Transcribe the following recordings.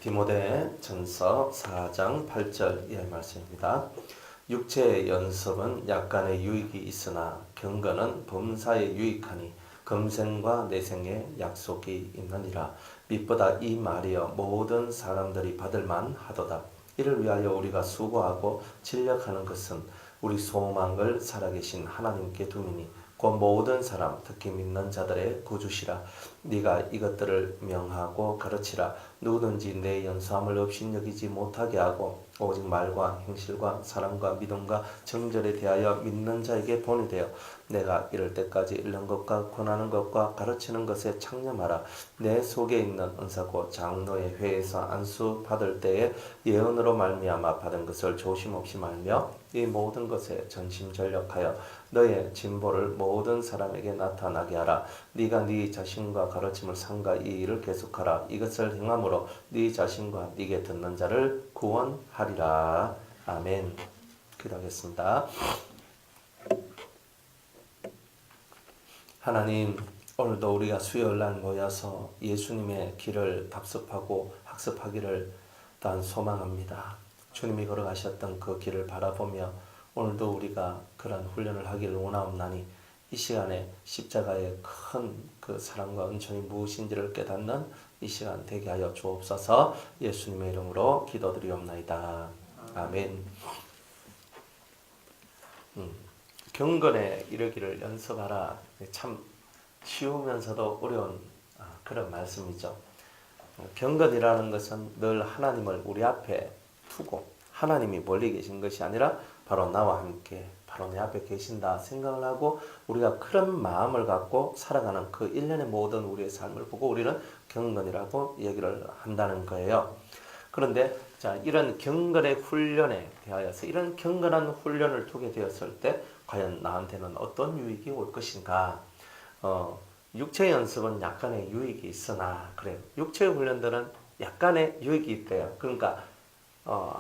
디모데전서 4장 8절의 말씀입니다. 육체의 연습은 약간의 유익이 있으나 경건은 범사에 유익하니 금생과 내생에 약속이 있느니라. 빛보다 이 말이여 모든 사람들이 받을 만하도다. 이를 위하여 우리가 수고하고 진력하는 것은 우리 소망을 살아계신 하나님께 두미니 곧 모든 사람 특히 믿는 자들의 구주시라. 네가 이것들을 명하고 가르치라. 누구든지 내 연수함을 없이 여기지 못하게 하고 오직 말과 행실과 사랑과 믿음과 정절에 대하여 믿는 자에게 본이 되어 내가 이럴 때까지 읽는 것과 권하는 것과 가르치는 것에 창념하라. 내 속에 있는 은사고 장로의 회에서 안수 받을 때에 예언으로 말미암아 받은 것을 조심없이 말며 이 모든 것에 전심전력하여 너의 진보를 모든 사람에게 나타나게 하라. 네가 네 자신과 가르침을 삼가 이 일을 계속하라. 이것을 행함으로 네 자신과 네게 듣는 자를 구원하리라. 아멘. 기도하겠습니다. 하나님, 오늘도 우리가 수요일날 모여서 예수님의 길을 답습하고 학습하기를 또한 소망합니다. 주님이 걸어가셨던 그 길을 바라보며 오늘도 우리가 그런 훈련을 하기를 원하옵나니 이 시간에 십자가의 큰 그 사랑과 은총이 무엇인지를 깨닫는 이 시간 되게 하여 주옵소서. 예수님의 이름으로 기도드리옵나이다. 아멘. 경건에 이르기를 연습하라. 참 쉬우면서도 어려운 그런 말씀이죠. 경건이라는 것은 늘 하나님을 우리 앞에 두고 하나님이 멀리 계신 것이 아니라 바로 나와 함께 바로 내 앞에 계신다 생각을 하고 우리가 그런 마음을 갖고 살아가는 그 일련의 모든 우리의 삶을 보고 우리는 경건이라고 얘기를 한다는 거예요. 그런데 자, 이런 경건의 훈련에 대하여서 이런 경건한 훈련을 두게 되었을 때 과연 나한테는 어떤 유익이 올 것인가? 육체 연습은 약간의 유익이 있으나 그래요. 육체의 훈련들은 약간의 유익이 있대요. 그러니까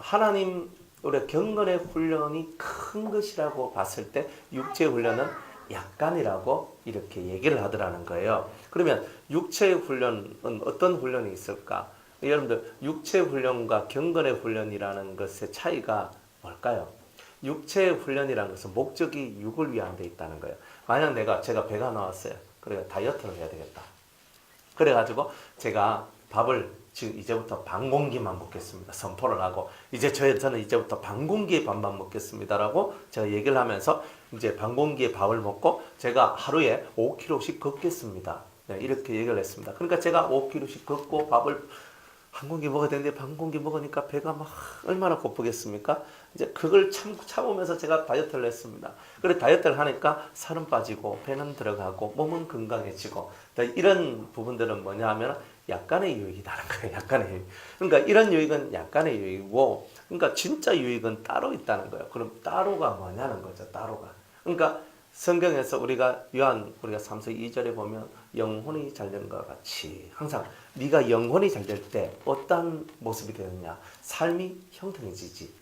하나님 우리 경건의 훈련이 큰 것이라고 봤을 때 육체의 훈련은 약간이라고 이렇게 얘기를 하더라는 거예요. 그러면 육체의 훈련은 어떤 훈련이 있을까? 여러분들 육체 훈련과 경건의 훈련이라는 것의 차이가 뭘까요? 육체의 훈련이라는 것은 목적이 육을 위한 데 있다는 거예요. 만약 제가 배가 나왔어요. 그래 다이어트를 해야 되겠다. 그래가지고 제가 밥을 지금 이제부터 반 공기만 먹겠습니다. 선포를 하고 저는 이제부터 반 공기의 밥만 먹겠습니다라고 제가 얘기를 하면서 이제 반 공기의 밥을 먹고 제가 하루에 5kg씩 걷겠습니다. 네, 이렇게 얘기를 했습니다. 그러니까 제가 5kg씩 걷고 밥을 한 공기 먹어야 되는데 반 공기 먹으니까 배가 막 얼마나 고프겠습니까? 이제 그걸 참으면서 제가 다이어트를 했습니다. 그래 다이어트를 하니까 살은 빠지고 배는 들어가고 몸은 건강해지고 이런 부분들은 뭐냐 하면 약간의 유익이라는 거예요. 약간의 유익. 그러니까 이런 유익은 약간의 유익이고 그러니까 진짜 유익은 따로 있다는 거예요. 그럼 따로가 뭐냐는 거죠. 따로가. 그러니까 성경에서 우리가 3서 2절에 보면 영혼이 잘된 것 같이 항상 네가 영혼이 잘 될 때 어떤 모습이 되느냐 삶이 형통해지지.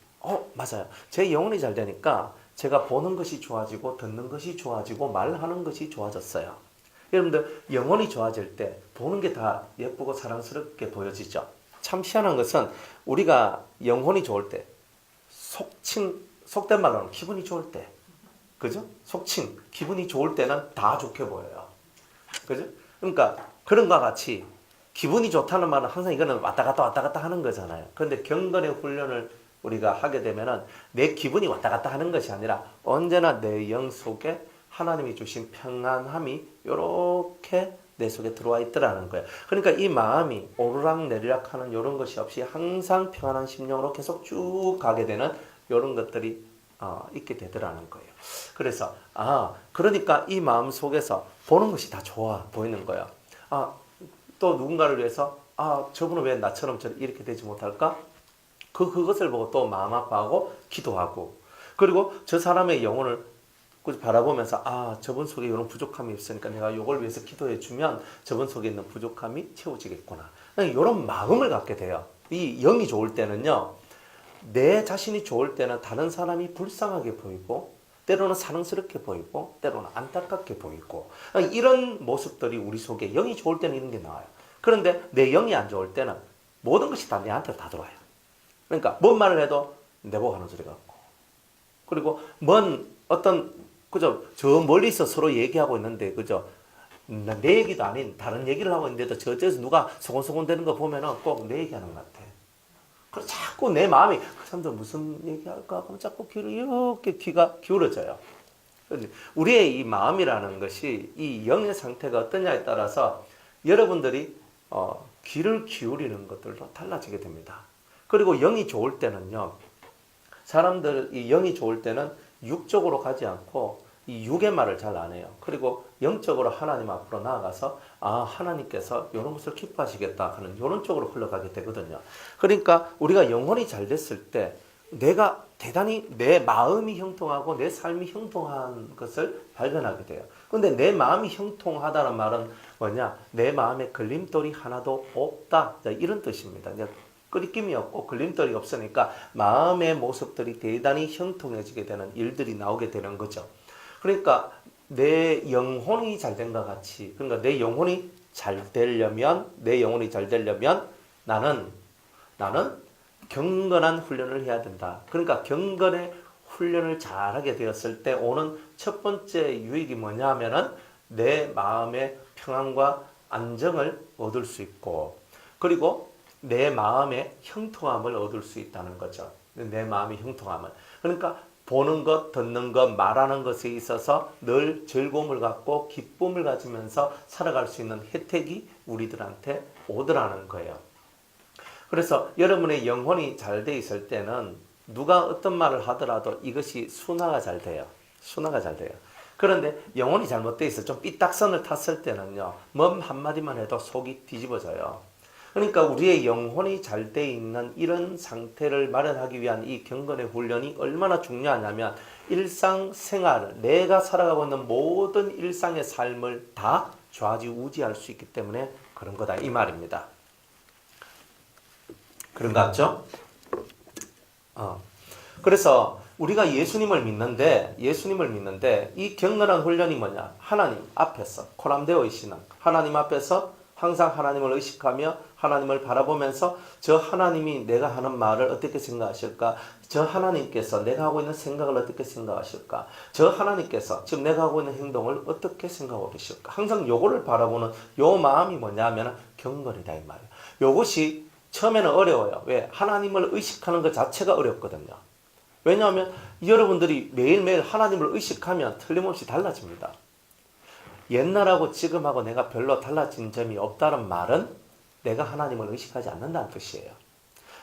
맞아요. 제 영혼이 잘 되니까 제가 보는 것이 좋아지고 듣는 것이 좋아지고 말하는 것이 좋아졌어요. 여러분들 영혼이 좋아질 때 보는 게 다 예쁘고 사랑스럽게 보여지죠. 참 희한한 것은 우리가 영혼이 좋을 때 속된 말로는 기분이 좋을 때 그죠? 기분이 좋을 때는 다 좋게 보여요. 그죠? 그러니까 그런 것과 같이 기분이 좋다는 말은 항상 이거는 왔다 갔다 하는 거잖아요. 그런데 경건의 훈련을 우리가 하게 되면은 내 기분이 왔다 갔다 하는 것이 아니라 언제나 내 영 속에 하나님이 주신 평안함이 이렇게 내 속에 들어와 있더라는 거예요. 그러니까 이 마음이 오르락내리락 하는 이런 것이 없이 항상 평안한 심령으로 계속 쭉 가게 되는 이런 것들이 있게 되더라는 거예요. 그래서 그러니까 이 마음 속에서 보는 것이 다 좋아 보이는 거예요. 또 누군가를 위해서 저분은 왜 나처럼 이렇게 되지 못할까? 그것을 보고 또 마음 아파하고 기도하고 그리고 저 사람의 영혼을 바라보면서 저분 속에 이런 부족함이 있으니까 내가 이걸 위해서 기도해 주면 저분 속에 있는 부족함이 채워지겠구나. 이런 마음을 갖게 돼요. 이 영이 좋을 때는요. 내 자신이 좋을 때는 다른 사람이 불쌍하게 보이고 때로는 사랑스럽게 보이고 때로는 안타깝게 보이고 이런 모습들이 우리 속에 영이 좋을 때는 이런 게 나와요. 그런데 내 영이 안 좋을 때는 모든 것이 다 내한테 다 들어와요. 그러니까 뭔 말을 해도 내보고 하는 소리 같고, 그리고 뭔 어떤 그죠 저 멀리서 서로 얘기하고 있는데 그죠 내 얘기도 아닌 다른 얘기를 하고 있는데도 저쪽에서 누가 소곤소곤 되는 거 보면은 꼭 내 얘기하는 것 같아. 그래서 자꾸 내 마음이 그 사람들 무슨 얘기할까 하고 자꾸 이렇게 귀가 기울어져요. 우리의 이 마음이라는 것이 이 영의 상태가 어떠냐에 따라서 여러분들이 귀를 기울이는 것들도 달라지게 됩니다. 그리고 영이 좋을 때는요, 사람들이 영이 좋을 때는 육적으로 가지 않고 이 육의 말을 잘 안 해요. 그리고 영적으로 하나님 앞으로 나아가서 하나님께서 이런 것을 기뻐하시겠다 하는 이런 쪽으로 흘러가게 되거든요. 그러니까 우리가 영혼이 잘 됐을 때 내가 대단히 내 마음이 형통하고 내 삶이 형통한 것을 발견하게 돼요. 근데 내 마음이 형통하다는 말은 뭐냐? 내 마음에 걸림돌이 하나도 없다. 이런 뜻입니다. 끄리낌이 없고 걸림돌이 없으니까 마음의 모습들이 대단히 형통해지게 되는 일들이 나오게 되는 거죠. 그러니까 내 영혼이 잘 된 것 같이, 그러니까 내 영혼이 잘 되려면 나는 경건한 훈련을 해야 된다. 그러니까 경건의 훈련을 잘하게 되었을 때 오는 첫 번째 유익이 뭐냐 하면은 내 마음의 평안과 안정을 얻을 수 있고, 그리고 내 마음의 형통함을 얻을 수 있다는 거죠. 내 마음의 형통함을. 그러니까 보는 것, 듣는 것, 말하는 것에 있어서 늘 즐거움을 갖고 기쁨을 가지면서 살아갈 수 있는 혜택이 우리들한테 오더라는 거예요. 그래서 여러분의 영혼이 잘 돼 있을 때는 누가 어떤 말을 하더라도 이것이 순화가 잘 돼요. 순화가 잘 돼요. 그런데 영혼이 잘못돼 있어 좀 삐딱선을 탔을 때는요, 뭔 한마디만 해도 속이 뒤집어져요. 그러니까 우리의 영혼이 잘 돼 있는 이런 상태를 마련하기 위한 이 경건의 훈련이 얼마나 중요하냐면 일상생활, 내가 살아가고 있는 모든 일상의 삶을 다 좌지우지할 수 있기 때문에 그런 거다 이 말입니다. 그런 거 같죠? 그래서 우리가 예수님을 믿는데 이 경건한 훈련이 뭐냐? 하나님 앞에서 코람데오의 신앙, 하나님 앞에서 항상 하나님을 의식하며 하나님을 바라보면서 저 하나님이 내가 하는 말을 어떻게 생각하실까? 저 하나님께서 내가 하고 있는 생각을 어떻게 생각하실까? 저 하나님께서 지금 내가 하고 있는 행동을 어떻게 생각하고 계실까? 항상 요거를 바라보는 요 마음이 뭐냐 하면 경건이다 이 말이에요. 요것이 처음에는 어려워요. 왜? 하나님을 의식하는 것 자체가 어렵거든요. 왜냐하면 여러분들이 매일매일 하나님을 의식하면 틀림없이 달라집니다. 옛날하고 지금하고 내가 별로 달라진 점이 없다는 말은 내가 하나님을 의식하지 않는다는 뜻이에요.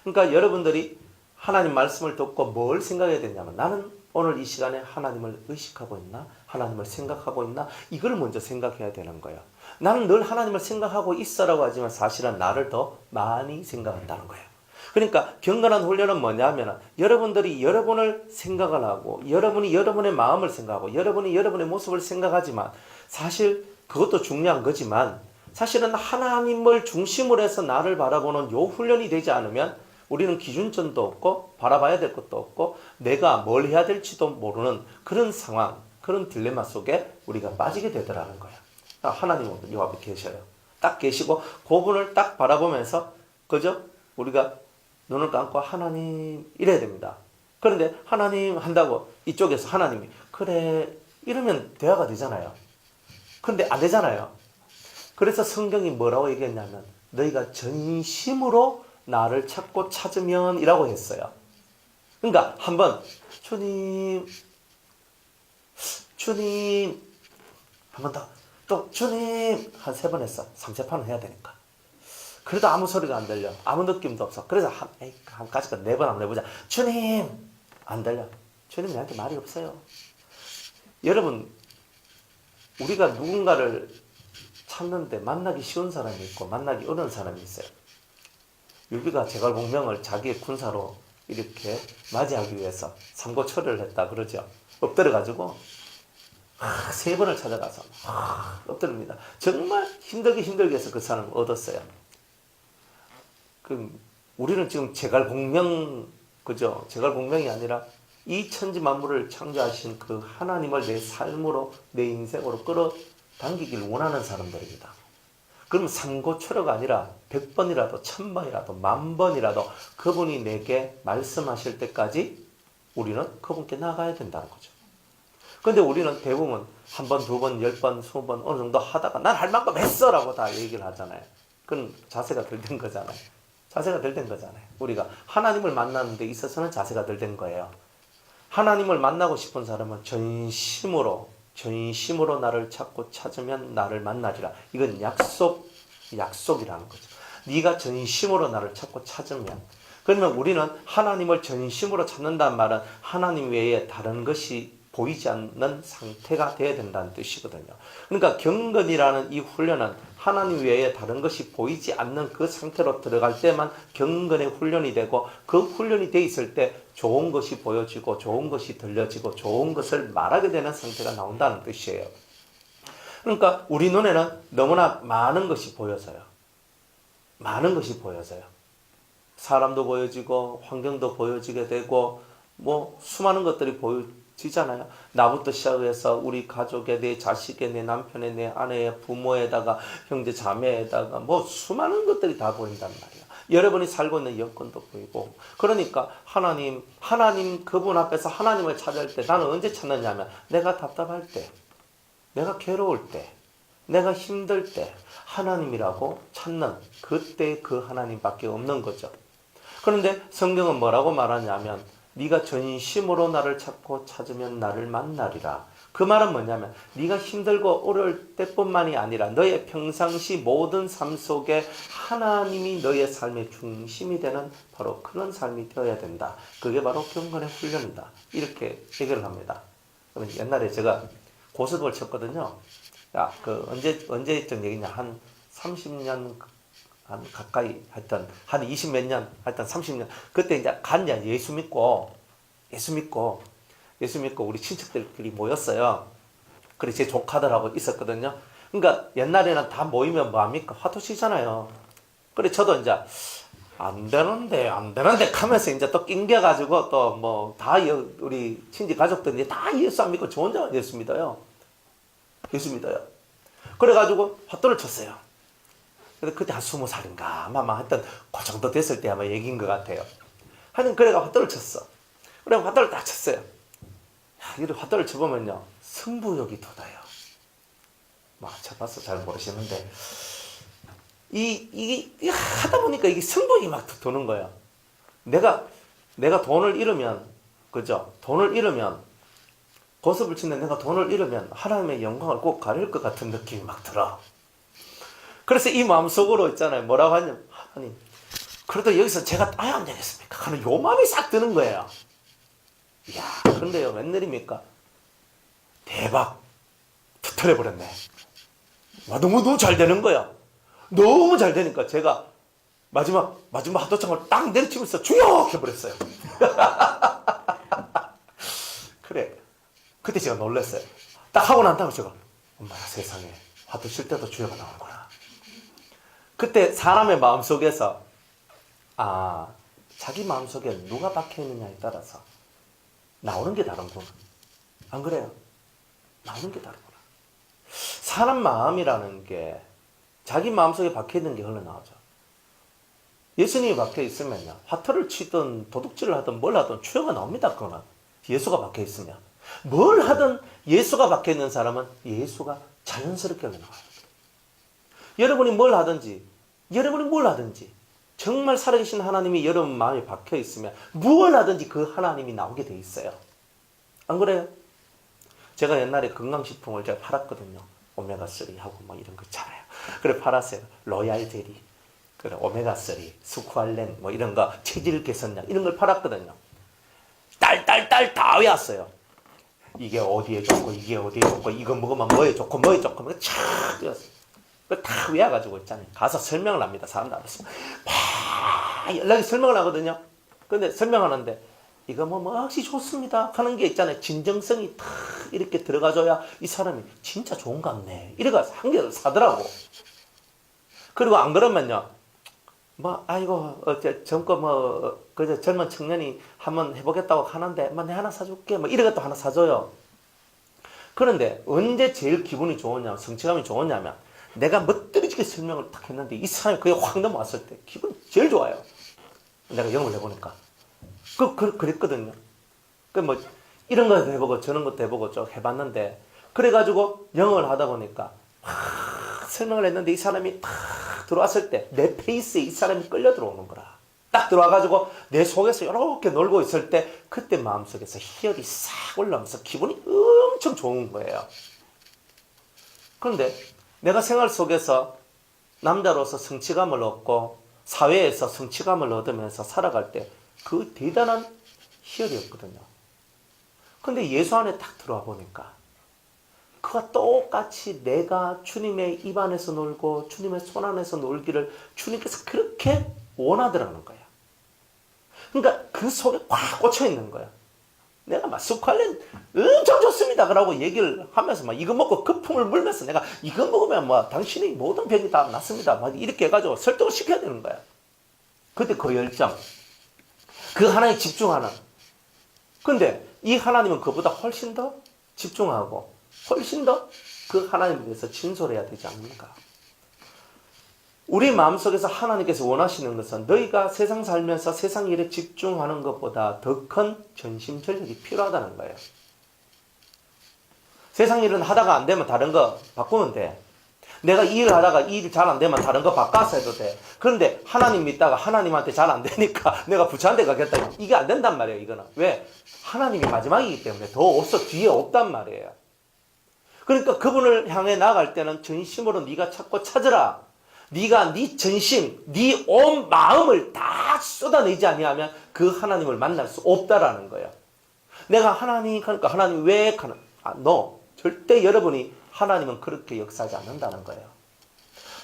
그러니까 여러분들이 하나님 말씀을 듣고 뭘 생각해야 되냐면 나는 오늘 이 시간에 하나님을 의식하고 있나? 하나님을 생각하고 있나? 이걸 먼저 생각해야 되는 거예요. 나는 늘 하나님을 생각하고 있어라고 하지만 사실은 나를 더 많이 생각한다는 거예요. 그러니까 경건한 훈련은 뭐냐면 여러분들이 여러분을 생각을 하고 여러분이 여러분의 마음을 생각하고 여러분이 여러분의 모습을 생각하지만 사실 그것도 중요한 거지만 사실은 하나님을 중심으로 해서 나를 바라보는 요 훈련이 되지 않으면 우리는 기준점도 없고 바라봐야 될 것도 없고 내가 뭘 해야 될지도 모르는 그런 상황, 그런 딜레마 속에 우리가 빠지게 되더라는 거예요. 하나님은 이 앞에 계셔요. 딱 계시고 그분을 딱 바라보면서 그저 우리가 눈을 감고 하나님 이래야 됩니다. 그런데 하나님 한다고 이쪽에서 하나님이 그래 이러면 대화가 되잖아요. 그런데 안 되잖아요. 그래서 성경이 뭐라고 얘기했냐면 너희가 전심으로 나를 찾고 찾으면 이라고 했어요. 그러니까 한번 주님 한 번 더 또 주님 한 3번 했어. 3세판은 해야 되니까. 그래도 아무 소리가 안 들려. 아무 느낌도 없어. 그래서 한 가지가 4번 한번 해보자. 주님 안 들려. 주님 내한테 말이 없어요. 여러분 우리가 누군가를 찾는데 만나기 쉬운 사람이 있고 만나기 어려운 사람이 있어요. 유비가 제갈공명을 자기의 군사로 이렇게 맞이하기 위해서 삼고초려를 했다 그러죠. 엎드려가지고 3번을 찾아가서 엎드립니다. 정말 힘들게 해서 그 사람을 얻었어요. 우리는 지금 제갈공명 그죠? 제갈공명이 아니라 이 천지 만물을 창조하신 그 하나님을 내 삶으로 내 인생으로 끌어당기길 원하는 사람들입니다. 그럼 삼고초려가 아니라 100번이라도 1000번이라도 10,000번이라도 그분이 내게 말씀하실 때까지 우리는 그분께 나가야 된다는 거죠. 근데 우리는 대부분 한 번, 두 번, 10번, 20번 어느 정도 하다가 난 할 만큼 했어 라고 다 얘기를 하잖아요. 그건 자세가 덜 된 거잖아요. 자세가 덜 된 거잖아요. 우리가 하나님을 만나는 데 있어서는 자세가 덜 된 거예요. 하나님을 만나고 싶은 사람은 전심으로 나를 찾고 찾으면 나를 만나리라. 이건 약속이라는 거죠. 네가 전심으로 나를 찾고 찾으면, 그러면 우리는 하나님을 전심으로 찾는다는 말은 하나님 외에 다른 것이 보이지 않는 상태가 되어야 된다는 뜻이거든요. 그러니까 경건이라는 이 훈련은 하나님 외에 다른 것이 보이지 않는 그 상태로 들어갈 때만 경건의 훈련이 되고, 그 훈련이 돼 있을 때 좋은 것이 보여지고 좋은 것이 들려지고 좋은 것을 말하게 되는 상태가 나온다는 뜻이에요. 그러니까 우리 눈에는 너무나 많은 것이 보여져요. 많은 것이 보여져요. 사람도 보여지고 환경도 보여지게 되고 뭐 수많은 것들이 보여지잖아요. 나부터 시작해서 우리 가족에, 내 자식에, 내 남편에, 내 아내에, 부모에다가 형제 자매에다가 뭐 수많은 것들이 다 보인단 말이에요. 여러분이 살고 있는 여건도 보이고. 그러니까 하나님 그분 앞에서 하나님을 찾을 때 나는 언제 찾느냐면 내가 답답할 때, 내가 괴로울 때, 내가 힘들 때 하나님이라고 찾는 그때 그 하나님밖에 없는 거죠. 그런데 성경은 뭐라고 말하냐면 네가 전심으로 나를 찾고 찾으면 나를 만나리라. 그 말은 뭐냐면 네가 힘들고 어려울 때뿐만이 아니라 너의 평상시 모든 삶 속에 하나님이 너의 삶의 중심이 되는 바로 그런 삶이 되어야 된다. 그게 바로 경건의 훈련이다. 이렇게 얘기를 합니다. 옛날에 제가 고스톱을 쳤거든요. 그 언제쯤 얘기냐, 한 30년 한 가까이 하여튼 한 20몇 년 하여튼 30년 그때 이제 간냐 예수 믿고 우리 친척들끼리 모였어요. 그래 제 조카들하고 있었거든요. 그러니까 옛날에는 다 모이면 뭐합니까? 화투 치잖아요. 그래 저도 이제 안 되는데 하면서 이제 또 낑겨가지고 또 뭐 다 우리 친지 가족들이 다 예수 안 믿고 저 혼자 예수 믿어요. 그래가지고 화투를 쳤어요. 그때 한 20살인가 아마 하여튼 그 정도 됐을 때 아마 얘기인 것 같아요. 하여튼 그래가 화투를 쳤어. 그래 화투를 딱 쳤어요. 이렇게 화투를 쳐보면요 승부욕이 돋아요. 막 쳐봐서 잘 모르시는데 이게 하다 보니까 이게 승부욕이 막 도는 거예요. 내가 돈을 잃으면, 그죠? 돈을 잃으면, 고스톱을 치는데 내가 돈을 잃으면 하나님의 영광을 꼭 가릴 것 같은 느낌이 막 들어. 그래서 이 마음속으로 있잖아요. 뭐라고 하냐면, 하나님, 그래도 여기서 제가 따야 안 되겠습니까? 하는 요 마음이 싹 드는 거예요. 이야, 그런데요, 웬일입니까? 대박! 터뜨려버렸네. 와, 너무 잘 되는 거야. 너무 잘 되니까 제가 마지막 화도창을 딱 내리치면서 주여! 해버렸어요. 그래. 그때 제가 놀랐어요. 딱 하고 난 다음에 제가, 엄마야 세상에, 화도 칠 때도 주여가 나오는구나. 그때 사람의 마음속에서 자기 마음속에 누가 박혀있느냐에 따라서 나오는 게 다른구나. 안 그래요? 나오는 게 다르구나. 사람 마음이라는 게 자기 마음속에 박혀있는 게 흘러나오죠. 예수님이 박혀있으면요 화투를 치든 도둑질을 하든 뭘 하든 추여가 나옵니다. 그거는 예수가 박혀있으면 뭘 하든 예수가 박혀있는 사람은 예수가 자연스럽게 흘러나와요. 여러분이 뭘 하든지 정말 살아계신 하나님이 여러분 마음에 박혀있으면 무엇을 하든지 그 하나님이 나오게 돼 있어요. 안 그래요? 제가 옛날에 건강식품을 제가 팔았거든요. 오메가3하고 뭐 이런 거 있잖아요. 그래 팔았어요. 로얄 젤리, 그래 오메가3, 스쿠알렌 뭐 이런 거, 체질 개선약 이런 걸 팔았거든요. 딸 다 외웠어요. 이게 어디에 좋고 이게 어디에 좋고 이거 먹으면 뭐에 좋고 촥 외웠어요. 다 외워가지고 있잖아요. 가서 설명을 합니다. 사람들 앞에서 막 연락이 설명을 하거든요. 근데 설명하는데 이거 뭐 역시 좋습니다 하는 게 있잖아요. 진정성이 탁 이렇게 들어가줘야 이 사람이 진짜 좋은 것 같네 이래가 한 개를 사더라고. 그리고 안 그러면요 뭐 아이고 그저 젊은 청년이 한번 해보겠다고 하는데 뭐 내 하나 사줄게 뭐 이래가 또 하나 사줘요. 그런데 언제 제일 기분이 좋으냐, 성취감이 좋으냐면 내가 멋들이지 멋지게 설명을 딱 했는데 이 사람이 그게 확 넘어왔을 때 기분이 제일 좋아요. 내가 영어를 해보니까. 그랬거든요. 뭐 이런 것도 해보고 저런 것도 해보고 쭉 해봤는데 그래가지고 영어를 하다 보니까 설명을 했는데 이 사람이 딱 들어왔을 때 내 페이스에 이 사람이 끌려 들어오는 거라. 딱 들어와가지고 내 속에서 이렇게 놀고 있을 때 그때 마음속에서 희열이 싹 올라오면서 기분이 엄청 좋은 거예요. 그런데 내가 생활 속에서 남자로서 성취감을 얻고 사회에서 성취감을 얻으면서 살아갈 때 그 대단한 희열이었거든요. 근데 예수 안에 딱 들어와 보니까 그와 똑같이 내가 주님의 입 안에서 놀고 주님의 손 안에서 놀기를 주님께서 그렇게 원하더라는 거야. 그러니까 그 속에 꽉 꽂혀 있는 거야. 내가 막 스칼렌 엄청 좋습니다 그러고 얘기를 하면서 막 이거 먹고 거품을 물면서 내가 이거 먹으면 뭐 당신이 모든 병이 다 낫습니다 막 이렇게 해가지고 설득을 시켜야 되는 거야. 그때 그 열정, 그 하나에 집중하는. 근데 이 하나님은 그보다 훨씬 더 집중하고 훨씬 더 그 하나님에 대해서 진솔해야 되지 않습니까? 우리 마음속에서 하나님께서 원하시는 것은 너희가 세상 살면서 세상 일에 집중하는 것보다 더 큰 전심전력이 필요하다는 거예요. 세상 일은 하다가 안 되면 다른 거 바꾸면 돼. 내가 이 일 하다가 이 일 잘 안 되면 다른 거 바꿔서 해도 돼. 그런데 하나님 믿다가 하나님한테 잘 안 되니까 내가 부처한테 가겠다. 이게 안 된단 말이에요. 이거는. 왜? 하나님이 마지막이기 때문에 더 없어. 뒤에 없단 말이에요. 그러니까 그분을 향해 나갈 때는 전심으로 네가 찾고 찾으라. 네가 네 전심, 네 온 마음을 다 쏟아내지 아니하면 그 하나님을 만날 수 없다라는 거예요. 내가 하나님 그러니까 하나님 왜 가는? 너 절대 여러분이 하나님은 그렇게 역사하지 않는다는 거예요.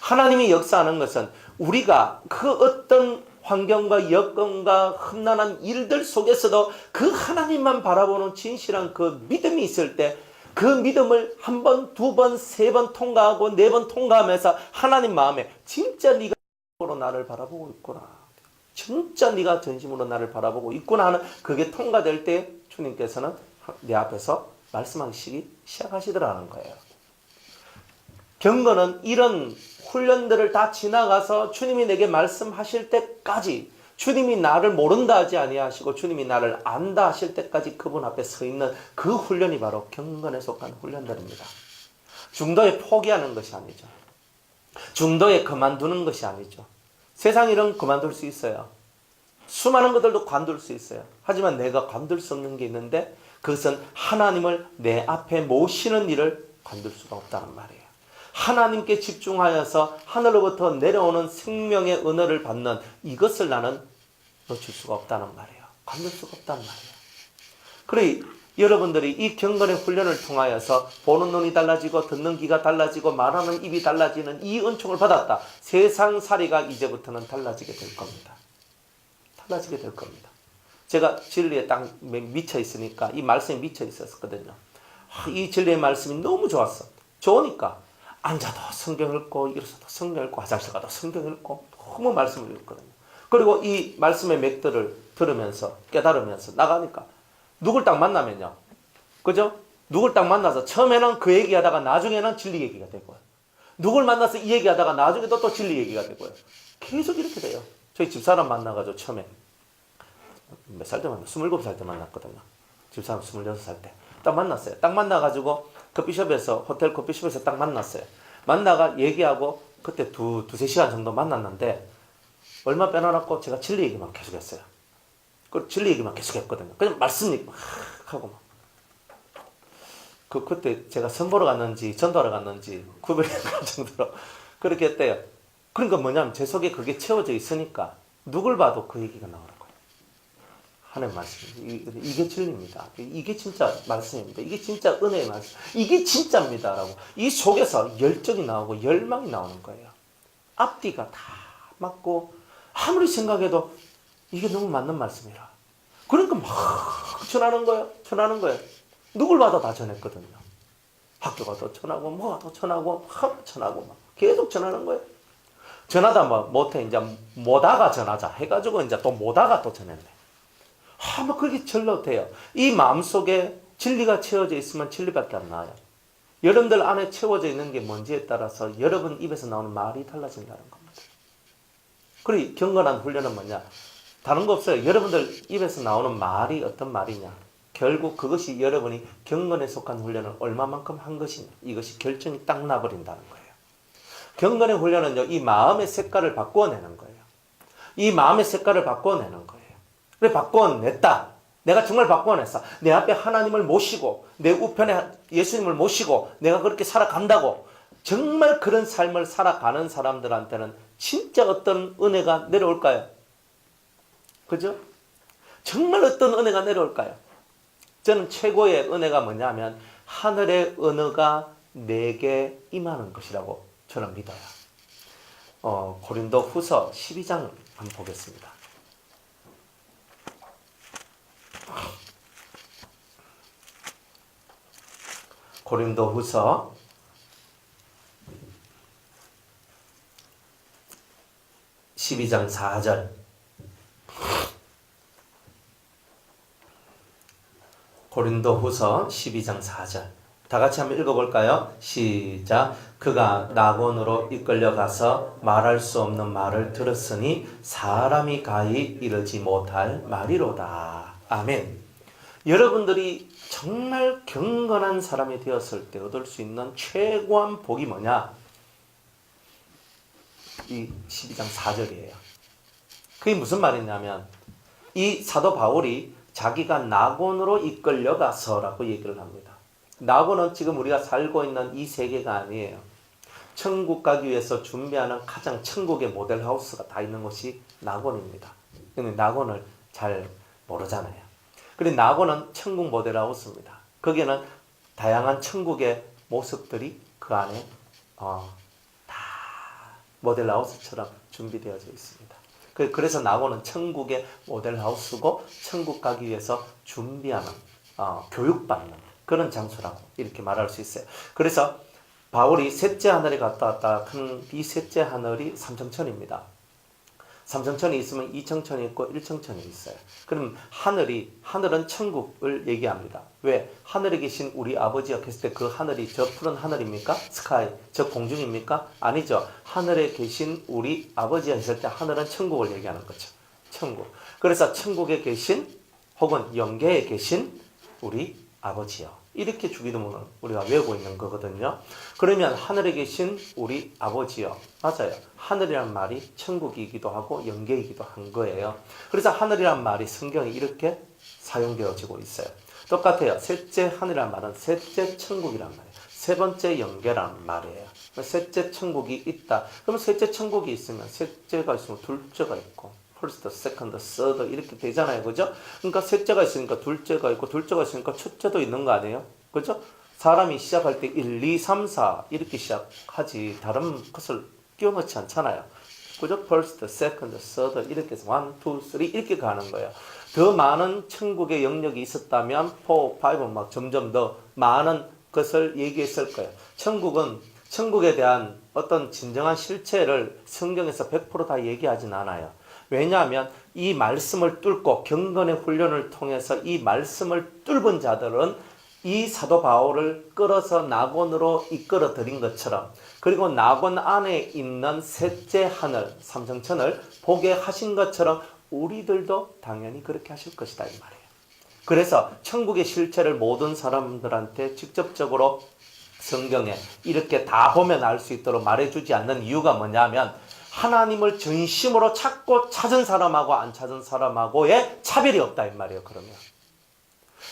하나님이 역사하는 것은 우리가 그 어떤 환경과 여건과 험난한 일들 속에서도 그 하나님만 바라보는 진실한 그 믿음이 있을 때 그 믿음을 한 번, 두 번, 세 번 통과하고 네 번 통과하면서 하나님 마음에 진짜 네가 전심으로 나를 바라보고 있구나. 진짜 네가 전심으로 나를 바라보고 있구나 하는 그게 통과될 때 주님께서는 내 앞에서 말씀하시기 시작하시더라는 거예요. 경건은 이런 훈련들을 다 지나가서 주님이 내게 말씀하실 때까지 주님이 나를 모른다 하지 아니하시고 주님이 나를 안다 하실 때까지 그분 앞에 서 있는 그 훈련이 바로 경건에 속한 훈련들입니다. 중도에 포기하는 것이 아니죠. 중도에 그만두는 것이 아니죠. 세상 일은 그만둘 수 있어요. 수많은 것들도 관둘 수 있어요. 하지만 내가 관둘 수 없는 게 있는데 그것은 하나님을 내 앞에 모시는 일을 관둘 수가 없다는 말이에요. 하나님께 집중하여서 하늘로부터 내려오는 생명의 은혜를 받는 이것을 나는 놓칠 수가 없다는 말이에요. 관둘 수가 없다는 말이에요. 그래 여러분들이 이 경건의 훈련을 통하여서 보는 눈이 달라지고 듣는 귀가 달라지고 말하는 입이 달라지는 이 은총을 받았다. 세상살이가 이제부터는 달라지게 될 겁니다. 달라지게 될 겁니다. 제가 진리에 딱 미쳐 있으니까 이 말씀에 미쳐 있었거든요. 이 진리의 말씀이 너무 좋았어. 좋으니까 앉아도 성경 읽고 일어서도 성경 읽고 화장실 가도 성경 읽고 너무 말씀을 읽거든요. 그리고 이 말씀의 맥들을 들으면서 깨달으면서 나가니까 누굴 딱 만나면요. 그죠? 누굴 딱 만나서 처음에는 그 얘기하다가 나중에는 진리 얘기가 되고요. 누굴 만나서 이 얘기하다가 나중에도 또 진리 얘기가 되고요. 계속 이렇게 돼요. 저희 집사람 만나가지고 처음에 몇 살 때 만났어요? 27살 때 만났거든요. 집사람 26살 때. 딱 만났어요. 딱 만나가지고 커피숍에서 호텔 커피숍에서 딱 만났어요. 만나가 얘기하고 그때 두세 시간 정도 만났는데 얼마 빼놔놓고 제가 진리 얘기만 계속했어요. 그 진리 얘기만 계속했거든요. 그냥 말씀 얘기 막 하고 막. 그때 제가 선보러 갔는지 전도하러 갔는지 구별이 안 갈 정도로 그렇게 했대요. 그러니까 뭐냐면 제 속에 그게 채워져 있으니까 누굴 봐도 그 얘기가 나오는 거예요. 하나님 말씀. 이게 진리입니다. 이게 진짜 말씀입니다. 이게 진짜 은혜의 말씀. 이게 진짜입니다라고. 이 속에서 열정이 나오고 열망이 나오는 거예요. 앞뒤가 다 맞고 아무리 생각해도 이게 너무 맞는 말씀이라. 그러니까 막 전하는 거예요. 전하는 거예요. 누굴 봐도 다 전했거든요. 학교 가도 전하고 뭐 가도 전하고 막 전하고 막 계속 전하는 거예요. 전하다 뭐 못해 이제 못하가 전하자 해가지고 이제 또 못하가 또 전했네. 뭐 그렇게 절로 돼요. 이 마음속에 진리가 채워져 있으면 진리밖에 안 나와요. 여러분들 안에 채워져 있는 게 뭔지에 따라서 여러분 입에서 나오는 말이 달라진다는 겁니다. 그리고 경건한 훈련은 뭐냐? 다른 거 없어요. 여러분들 입에서 나오는 말이 어떤 말이냐? 결국 그것이 여러분이 경건에 속한 훈련을 얼마만큼 한 것이냐, 이것이 결정이 딱 나버린다는 거예요. 경건의 훈련은요, 이 마음의 색깔을 바꿔내는 거예요. 이 마음의 색깔을 바꿔내는 거예요. 그래, 바꿔냈다. 내가 정말 바꿔냈어. 내 앞에 하나님을 모시고 내 우편에 예수님을 모시고 내가 그렇게 살아간다고. 정말 그런 삶을 살아가는 사람들한테는 진짜 어떤 은혜가 내려올까요? 그죠? 정말 어떤 은혜가 내려올까요? 저는 최고의 은혜가 뭐냐면 하늘의 은혜가 내게 임하는 것이라고 저는 믿어요. 고린도 후서 12장 한번 보겠습니다. 고린도 후서 12장 4절. 고린도 후서 12장 4절. 다 같이 한번 읽어볼까요? 시작. 그가 낙원으로 이끌려가서 말할 수 없는 말을 들었으니 사람이 가히 이르지 못할 말이로다. 아멘. 여러분들이 정말 경건한 사람이 되었을 때 얻을 수 있는 최고한 복이 뭐냐? 이 12장 4절이에요. 그게 무슨 말이냐면 이 사도 바울이 자기가 낙원으로 이끌려가서라고 얘기를 합니다. 낙원은 지금 우리가 살고 있는 이 세계가 아니에요. 천국 가기 위해서 준비하는 가장 천국의 모델하우스가 다 있는 곳이 낙원입니다. 근데 낙원을 잘 모르잖아요. 그런데 낙원은 천국 모델하우스입니다. 거기에는 다양한 천국의 모습들이 그 안에 다 모델하우스처럼 준비되어져 있습니다. 그래서 낙원은 천국의 모델하우스고 천국 가기 위해서 준비하는 교육받는 그런 장소라고 이렇게 말할 수 있어요. 그래서 바울이 셋째 하늘에 갔다 왔다 큰 이 셋째 하늘이 삼청천입니다. 삼청천이 있으면 이청천이 있고 일청천이 있어요. 그럼 하늘은 천국을 얘기합니다. 왜? 하늘에 계신 우리 아버지가 했을 때 그 하늘이 저 푸른 하늘입니까? 스카이, 저 공중입니까? 아니죠. 하늘에 계신 우리 아버지가 있을 때 하늘은 천국을 얘기하는 거죠. 천국. 그래서 천국에 계신 혹은 영계에 계신 우리 아버지요. 이렇게 주기도문을 우리가 외우고 있는 거거든요. 그러면 하늘에 계신 우리 아버지요. 맞아요. 하늘이란 말이 천국이기도 하고 영계이기도 한 거예요. 그래서 하늘이란 말이 성경에 이렇게 사용되어지고 있어요. 똑같아요. 셋째 하늘이란 말은 셋째 천국이란 말이에요. 세 번째 영계란 말이에요. 셋째 천국이 있다. 그러면 셋째 천국이 있으면 셋째가 있으면 둘째가 있고 first, second, third 이렇게 되잖아요. 그죠? 그러니까 셋째가 있으니까 둘째가 있고 둘째가 있으니까 첫째도 있는 거 아니에요? 그죠? 사람이 시작할 때 1, 2, 3, 4 이렇게 시작하지 다른 것을 끼워 넣지 않잖아요. 그죠? first, second, third 이렇게 해서 1, 2, 3 이렇게 가는 거예요. 더 많은 천국의 영역이 있었다면 4, 5 막 점점 더 많은 것을 얘기했을 거예요. 천국에 대한 어떤 진정한 실체를 성경에서 100% 다 얘기하진 않아요. 왜냐하면 이 말씀을 뚫고 경건의 훈련을 통해서 이 말씀을 뚫은 자들은 이 사도 바울을 끌어서 낙원으로 이끌어 들인 것처럼 그리고 낙원 안에 있는 셋째 하늘 삼성천을 보게 하신 것처럼 우리들도 당연히 그렇게 하실 것이다 이 말이에요. 그래서 천국의 실체를 모든 사람들한테 직접적으로 성경에 이렇게 다 보면 알 수 있도록 말해주지 않는 이유가 뭐냐면 하나님을 전심으로 찾고 찾은 사람하고 안 찾은 사람하고의 차별이 없다 이 말이에요. 그러면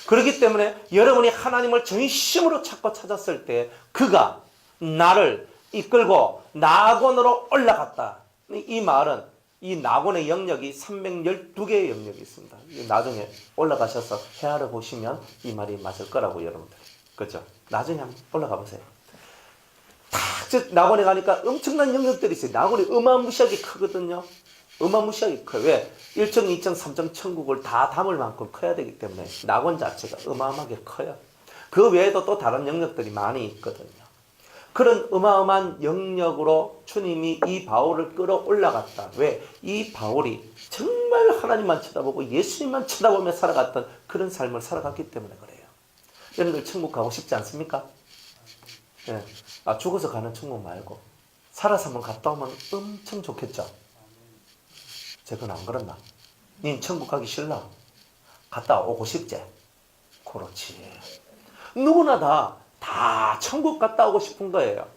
그렇기 때문에 여러분이 하나님을 전심으로 찾고 찾았을 때 그가 나를 이끌고 낙원으로 올라갔다. 이 말은 이 낙원의 영역이 312개의 영역이 있습니다. 나중에 올라가셔서 헤아려 보시면 이 말이 맞을 거라고 여러분들. 그렇죠? 나중에 한번 올라가 보세요. 즉 낙원에 가니까 엄청난 영역들이 있어요. 낙원이 어마무시하게 크거든요. 어마무시하게 커요. 왜? 1층, 2층, 3층 천국을 다 담을 만큼 커야 되기 때문에 낙원 자체가 어마어마하게 커요. 그 외에도 또 다른 영역들이 많이 있거든요. 그런 어마어마한 영역으로 주님이 이 바울을 끌어올라갔다. 왜? 이 바울이 정말 하나님만 쳐다보고 예수님만 쳐다보며 살아갔던 그런 삶을 살아갔기 때문에 그래요. 여러분들 천국 가고 싶지 않습니까? 예. 아, 죽어서 가는 천국 말고 살아서 한번 갔다 오면 엄청 좋겠죠. 제건 안 그렇나? 닌 천국 가기 싫나? 갔다 오고 싶지? 그렇지. 누구나 다 천국 갔다 오고 싶은 거예요.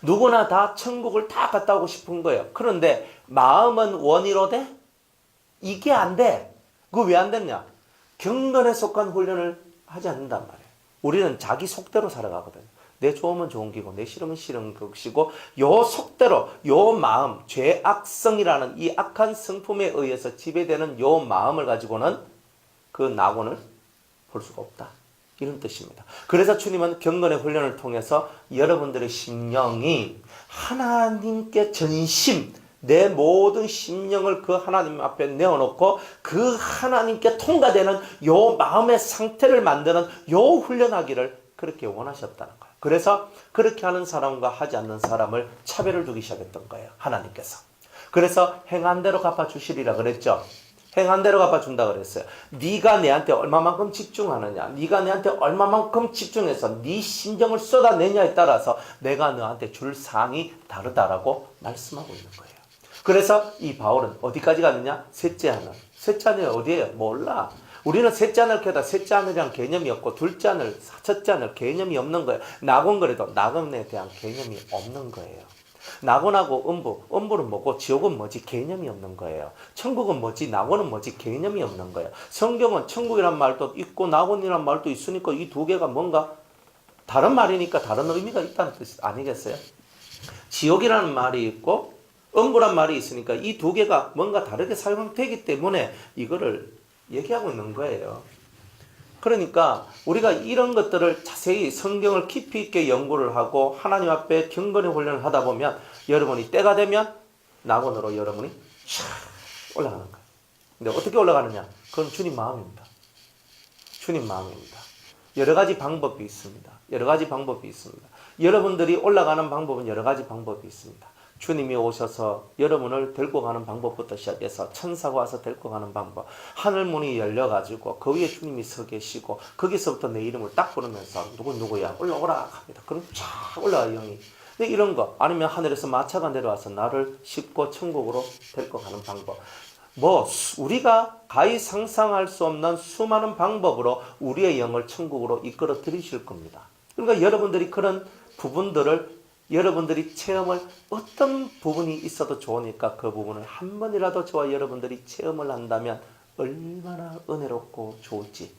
누구나 다 천국을 다 갔다 오고 싶은 거예요. 그런데 마음은 원의로 돼? 이게 안 돼. 그거 왜 안 됐냐? 경건에 속한 훈련을 하지 않는단 말이에요. 우리는 자기 속대로 살아가거든요. 내 좋으면 좋은 기고 내 싫으면 싫은 것이고 요 속대로 요 마음, 죄악성이라는 이 악한 성품에 의해서 지배되는 요 마음을 가지고는 그 낙원을 볼 수가 없다. 이런 뜻입니다. 그래서 주님은 경건의 훈련을 통해서 여러분들의 심령이 하나님께 전심, 내 모든 심령을 그 하나님 앞에 내어놓고 그 하나님께 통과되는 요 마음의 상태를 만드는 요 훈련하기를 그렇게 원하셨다는 거예요. 그래서 그렇게 하는 사람과 하지 않는 사람을 차별을 두기 시작했던 거예요. 하나님께서. 그래서 행한 대로 갚아주시리라 그랬죠. 행한 대로 갚아준다 그랬어요. 네가 내한테 얼마만큼 집중하느냐, 네가 내한테 얼마만큼 집중해서 네 심정을 쏟아내냐에 따라서 내가 너한테 줄 상이 다르다라고 말씀하고 있는 거예요. 그래서 이 바울은 어디까지 가느냐? 셋째 하늘. 셋째 하늘이 어디예요? 몰라. 우리는 셋째 하늘 켜다 셋째 하늘이란 개념이 없고 둘째 하늘, 첫째 하늘 개념이 없는 거예요. 낙원 그래도 낙원에 대한 개념이 없는 거예요. 낙원하고 음부는 뭐고 지옥은 뭐지 개념이 없는 거예요. 천국은 뭐지 낙원은 뭐지 개념이 없는 거예요. 성경은 천국이란 말도 있고 낙원이란 말도 있으니까 이 두 개가 뭔가 다른 말이니까 다른 의미가 있다는 뜻 아니겠어요? 지옥이라는 말이 있고 음부란 말이 있으니까 이 두 개가 뭔가 다르게 사용되기 때문에 이거를 얘기하고 있는 거예요. 그러니까 우리가 이런 것들을 자세히 성경을 깊이 있게 연구를 하고 하나님 앞에 경건의 훈련을 하다 보면 여러분이 때가 되면 낙원으로 여러분이 샥 올라가는 거예요. 근데 어떻게 올라가느냐? 그건 주님 마음입니다. 주님 마음입니다. 여러 가지 방법이 있습니다. 여러 가지 방법이 있습니다. 여러분들이 올라가는 방법은 여러 가지 방법이 있습니다. 주님이 오셔서 여러분을 데리고 가는 방법부터 시작해서 천사가 와서 데리고 가는 방법, 하늘문이 열려가지고 그 위에 주님이 서 계시고 거기서부터 내 이름을 딱 부르면서 누구야 올라오라 합니다. 그럼 쫙 올라가요 영이. 근데 이런 거 아니면 하늘에서 마차가 내려와서 나를 싣고 천국으로 데리고 가는 방법, 우리가 가히 상상할 수 없는 수많은 방법으로 우리의 영을 천국으로 이끌어 들이실 겁니다. 그러니까 여러분들이 그런 부분들을 여러분들이 체험을 어떤 부분이 있어도 좋으니까 그 부분을 한 번이라도 저와 여러분들이 체험을 한다면 얼마나 은혜롭고 좋을지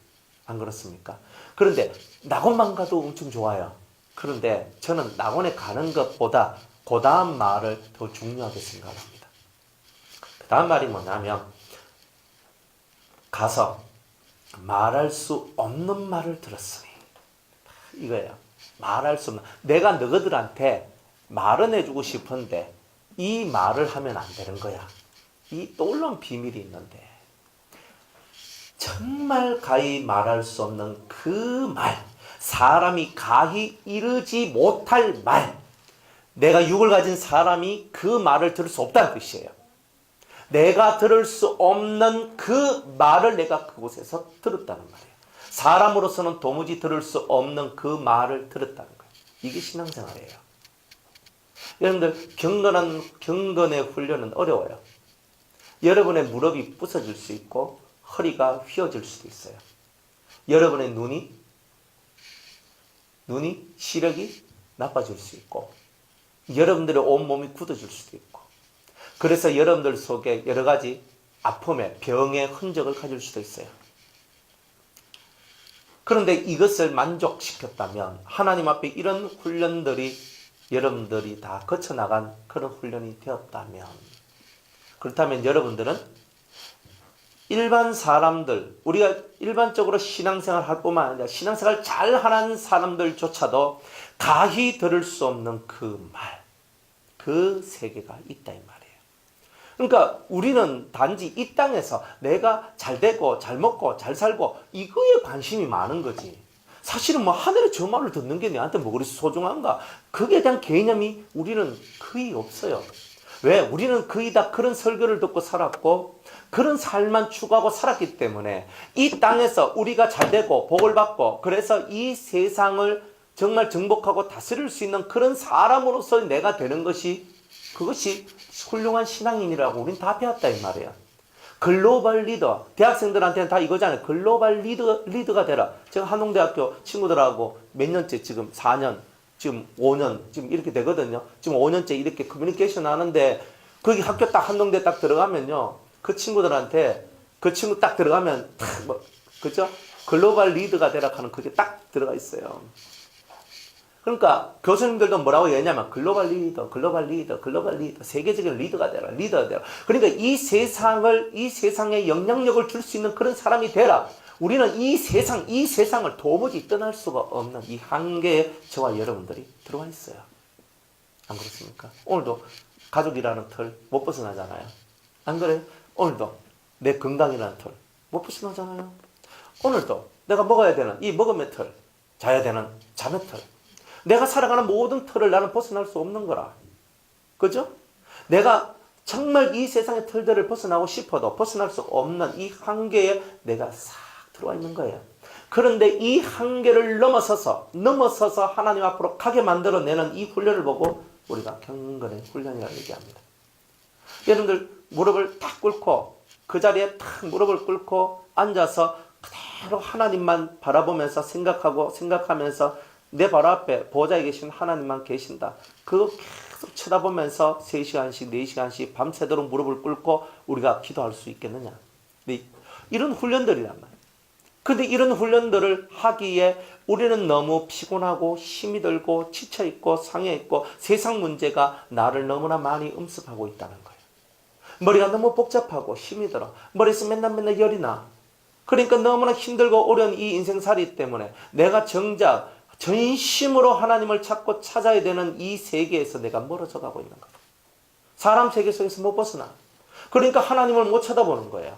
안 그렇습니까? 그런데 낙원만 가도 엄청 좋아요. 그런데 저는 낙원에 가는 것보다 그 다음 말을 더 중요하게 생각합니다. 그 다음 말이 뭐냐면 가서 말할 수 없는 말을 들었으니 이거예요. 말할 수 없는, 내가 너희들한테 말은 해주고 싶은데 이 말을 하면 안 되는 거야. 이 놀라운 비밀이 있는데 정말 가히 말할 수 없는 그 말, 사람이 가히 이르지 못할 말, 내가 육을 가진 사람이 그 말을 들을 수 없다는 뜻이에요. 내가 들을 수 없는 그 말을 내가 그곳에서 들었다는 말이에요. 사람으로서는 도무지 들을 수 없는 그 말을 들었다는 거예요. 이게 신앙생활이에요. 여러분들 경건의 훈련은 어려워요. 여러분의 무릎이 부서질 수 있고 허리가 휘어질 수도 있어요. 여러분의 눈이 시력이 나빠질 수 있고 여러분들의 온몸이 굳어질 수도 있고 그래서 여러분들 속에 여러 가지 아픔의 병의 흔적을 가질 수도 있어요. 그런데 이것을 만족시켰다면 하나님 앞에 이런 훈련들이 여러분들이 다 거쳐나간 그런 훈련이 되었다면 그렇다면 여러분들은 일반 사람들, 우리가 일반적으로 신앙생활 할 뿐만 아니라 신앙생활 잘하는 사람들조차도 가히 들을 수 없는 그 말, 그 세계가 있다 이 말이에요. 그러니까 우리는 단지 이 땅에서 내가 잘 되고 잘 먹고 잘 살고 이거에 관심이 많은 거지. 사실은 하늘의 저 말을 듣는 게 내한테 뭐 그리 소중한가? 거기에 대한 개념이 우리는 거의 없어요. 왜? 우리는 거의 다 그런 설교를 듣고 살았고 그런 삶만 추구하고 살았기 때문에 이 땅에서 우리가 잘 되고 복을 받고 그래서 이 세상을 정말 정복하고 다스릴 수 있는 그런 사람으로서 내가 되는 것이, 그것이 훌륭한 신앙인이라고 우린 다 배웠다 이 말이야. 글로벌 리더, 대학생들한테는 다 이거잖아요. 글로벌 리더가 되라. 제가 한동대학교 친구들하고 몇 년째, 지금 4년, 지금 5년, 지금 이렇게 되거든요. 지금 5년째 이렇게 커뮤니케이션 하는데, 거기 학교 딱 한동대 딱 들어가면요, 그 친구들한테, 그 친구 딱 들어가면 딱 뭐, 그죠? 글로벌 리더가 되라 하는 그게 딱 들어가 있어요. 그러니까 교수님들도 뭐라고 얘기하냐면 글로벌 리더, 글로벌 리더, 글로벌 리더, 세계적인 리더가 되라, 리더가 되라. 그러니까 이 세상에 영향력을 줄 수 있는 그런 사람이 되라. 우리는 이 세상을 도무지 떠날 수가 없는 이 한계에 저와 여러분들이 들어와 있어요. 안 그렇습니까? 오늘도 가족이라는 틀 못 벗어나잖아요. 안 그래요? 오늘도 내 건강이라는 틀 못 벗어나잖아요. 오늘도 내가 먹어야 되는 이 먹음의 틀, 자야 되는 잠의 틀, 내가 살아가는 모든 틀을 나는 벗어날 수 없는 거라. 그죠? 내가 정말 이 세상의 틀들을 벗어나고 싶어도 벗어날 수 없는 이 한계에 내가 싹 들어와 있는 거예요. 그런데 이 한계를 넘어서서 하나님 앞으로 가게 만들어내는 이 훈련을 보고 우리가 경건의 훈련이라고 얘기합니다. 여러분들 무릎을 탁 꿇고 그 자리에 탁 무릎을 꿇고 앉아서 그대로 하나님만 바라보면서 생각하면서 내 바로 앞에 보좌에 계신 하나님만 계신다. 그거 계속 쳐다보면서 3시간씩 4시간씩 밤새도록 무릎을 꿇고 우리가 기도할 수 있겠느냐. 이런 훈련들이란 말이에요. 근데 이런 훈련들을 하기에 우리는 너무 피곤하고 힘이 들고 지쳐있고 상해있고 세상 문제가 나를 너무나 많이 음습하고 있다는 거예요. 머리가 너무 복잡하고 힘이 들어. 머리에서 맨날 열이 나. 그러니까 너무나 힘들고 어려운 이 인생살이 때문에 내가 정작 전심으로 하나님을 찾고 찾아야 되는 이 세계에서 내가 멀어져 가고 있는 거예요. 사람 세계 속에서 못 벗어나. 그러니까 하나님을 못 쳐다보는 거예요.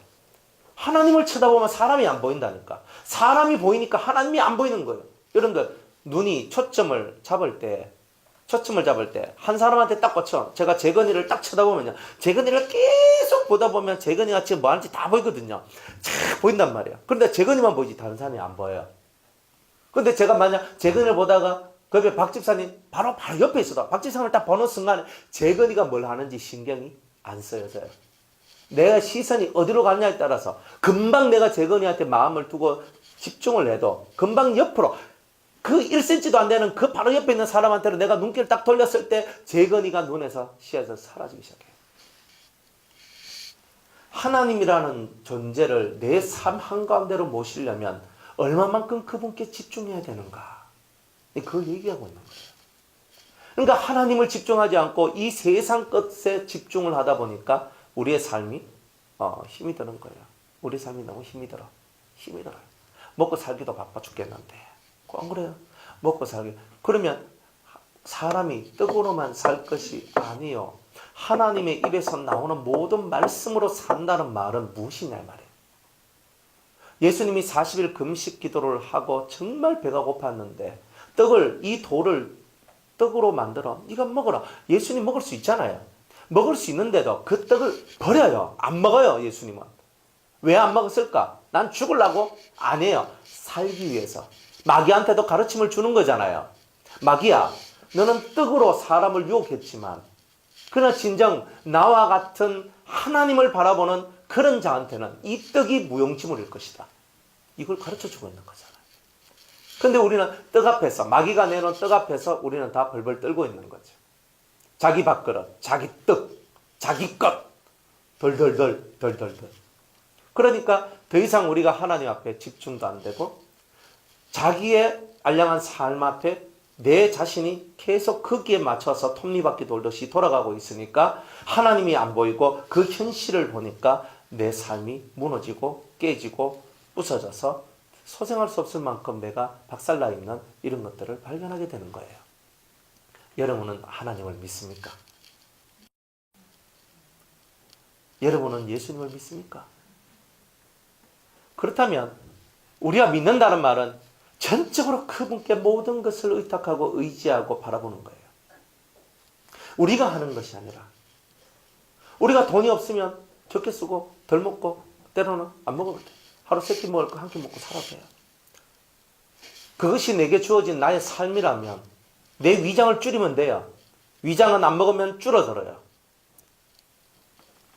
하나님을 쳐다보면 사람이 안 보인다니까. 사람이 보이니까 하나님이 안 보이는 거예요. 여러분들 눈이 초점을 잡을 때 한 사람한테 딱 꽂혀. 제가 재건이를 딱 쳐다보면요, 재건이를 계속 보다 보면 재건이가 지금 뭐 하는지 다 보이거든요. 쫙 보인단 말이에요. 그런데 재건이만 보이지 다른 사람이 안 보여요. 근데 제가 만약 재건이를 보다가 그 옆에 박 집사님 바로 옆에 있어도 박 집사님을 딱 보는 순간에 재건이가 뭘 하는지 신경이 안 쓰여져요. 내가 시선이 어디로 가느냐에 따라서 금방 내가 재건이한테 마음을 두고 집중을 해도 금방 옆으로 그 1cm도 안 되는 그 바로 옆에 있는 사람한테는 내가 눈길을 딱 돌렸을 때 재건이가 눈에서 시야에서 사라지기 시작해요. 하나님이라는 존재를 내 삶 한가운데로 모시려면 얼마만큼 그분께 집중해야 되는가. 그걸 얘기하고 있는 거예요. 그러니까 하나님을 집중하지 않고 이 세상 것에 집중을 하다 보니까 우리의 삶이 힘이 드는 거예요. 우리 삶이 너무 힘이 들어요. 먹고 살기도 바빠 죽겠는데. 안 그래요? 먹고 살기. 그러면 사람이 떡으로만 살 것이 아니요. 하나님의 입에서 나오는 모든 말씀으로 산다는 말은 무엇이냐 말이에요. 예수님이 40일 금식 기도를 하고 정말 배가 고팠는데 이 돌을 떡으로 만들어 네가 먹어라. 예수님 먹을 수 있잖아요. 먹을 수 있는데도 그 떡을 버려요. 안 먹어요. 예수님은. 왜 안 먹었을까? 난 죽으려고? 아니에요. 살기 위해서. 마귀한테도 가르침을 주는 거잖아요. 마귀야, 너는 떡으로 사람을 유혹했지만 그러나 진정 나와 같은 하나님을 바라보는 그런 자한테는 이 떡이 무용지물일 것이다. 이걸 가르쳐주고 있는 거잖아요. 근데 우리는 떡 앞에서, 마귀가 내놓은 떡 앞에서 우리는 다 벌벌 떨고 있는 거죠. 자기 밥그릇, 자기 떡, 자기 것, 덜덜덜. 그러니까 더 이상 우리가 하나님 앞에 집중도 안 되고 자기의 알량한 삶 앞에 내 자신이 계속 거기에 맞춰서 톱니바퀴 돌듯이 돌아가고 있으니까 하나님이 안 보이고 그 현실을 보니까 내 삶이 무너지고 깨지고 부서져서 소생할 수 없을 만큼 내가 박살나 있는 이런 것들을 발견하게 되는 거예요. 여러분은 하나님을 믿습니까? 여러분은 예수님을 믿습니까? 그렇다면 우리가 믿는다는 말은 전적으로 그분께 모든 것을 의탁하고 의지하고 바라보는 거예요. 우리가 하는 것이 아니라 우리가 돈이 없으면 적게 쓰고 덜 먹고 때로는 안 먹어도 돼. 하루 3끼 먹을 거 한 끼 먹고 살아도 돼요. 그것이 내게 주어진 나의 삶이라면 내 위장을 줄이면 돼요. 위장은 안 먹으면 줄어들어요.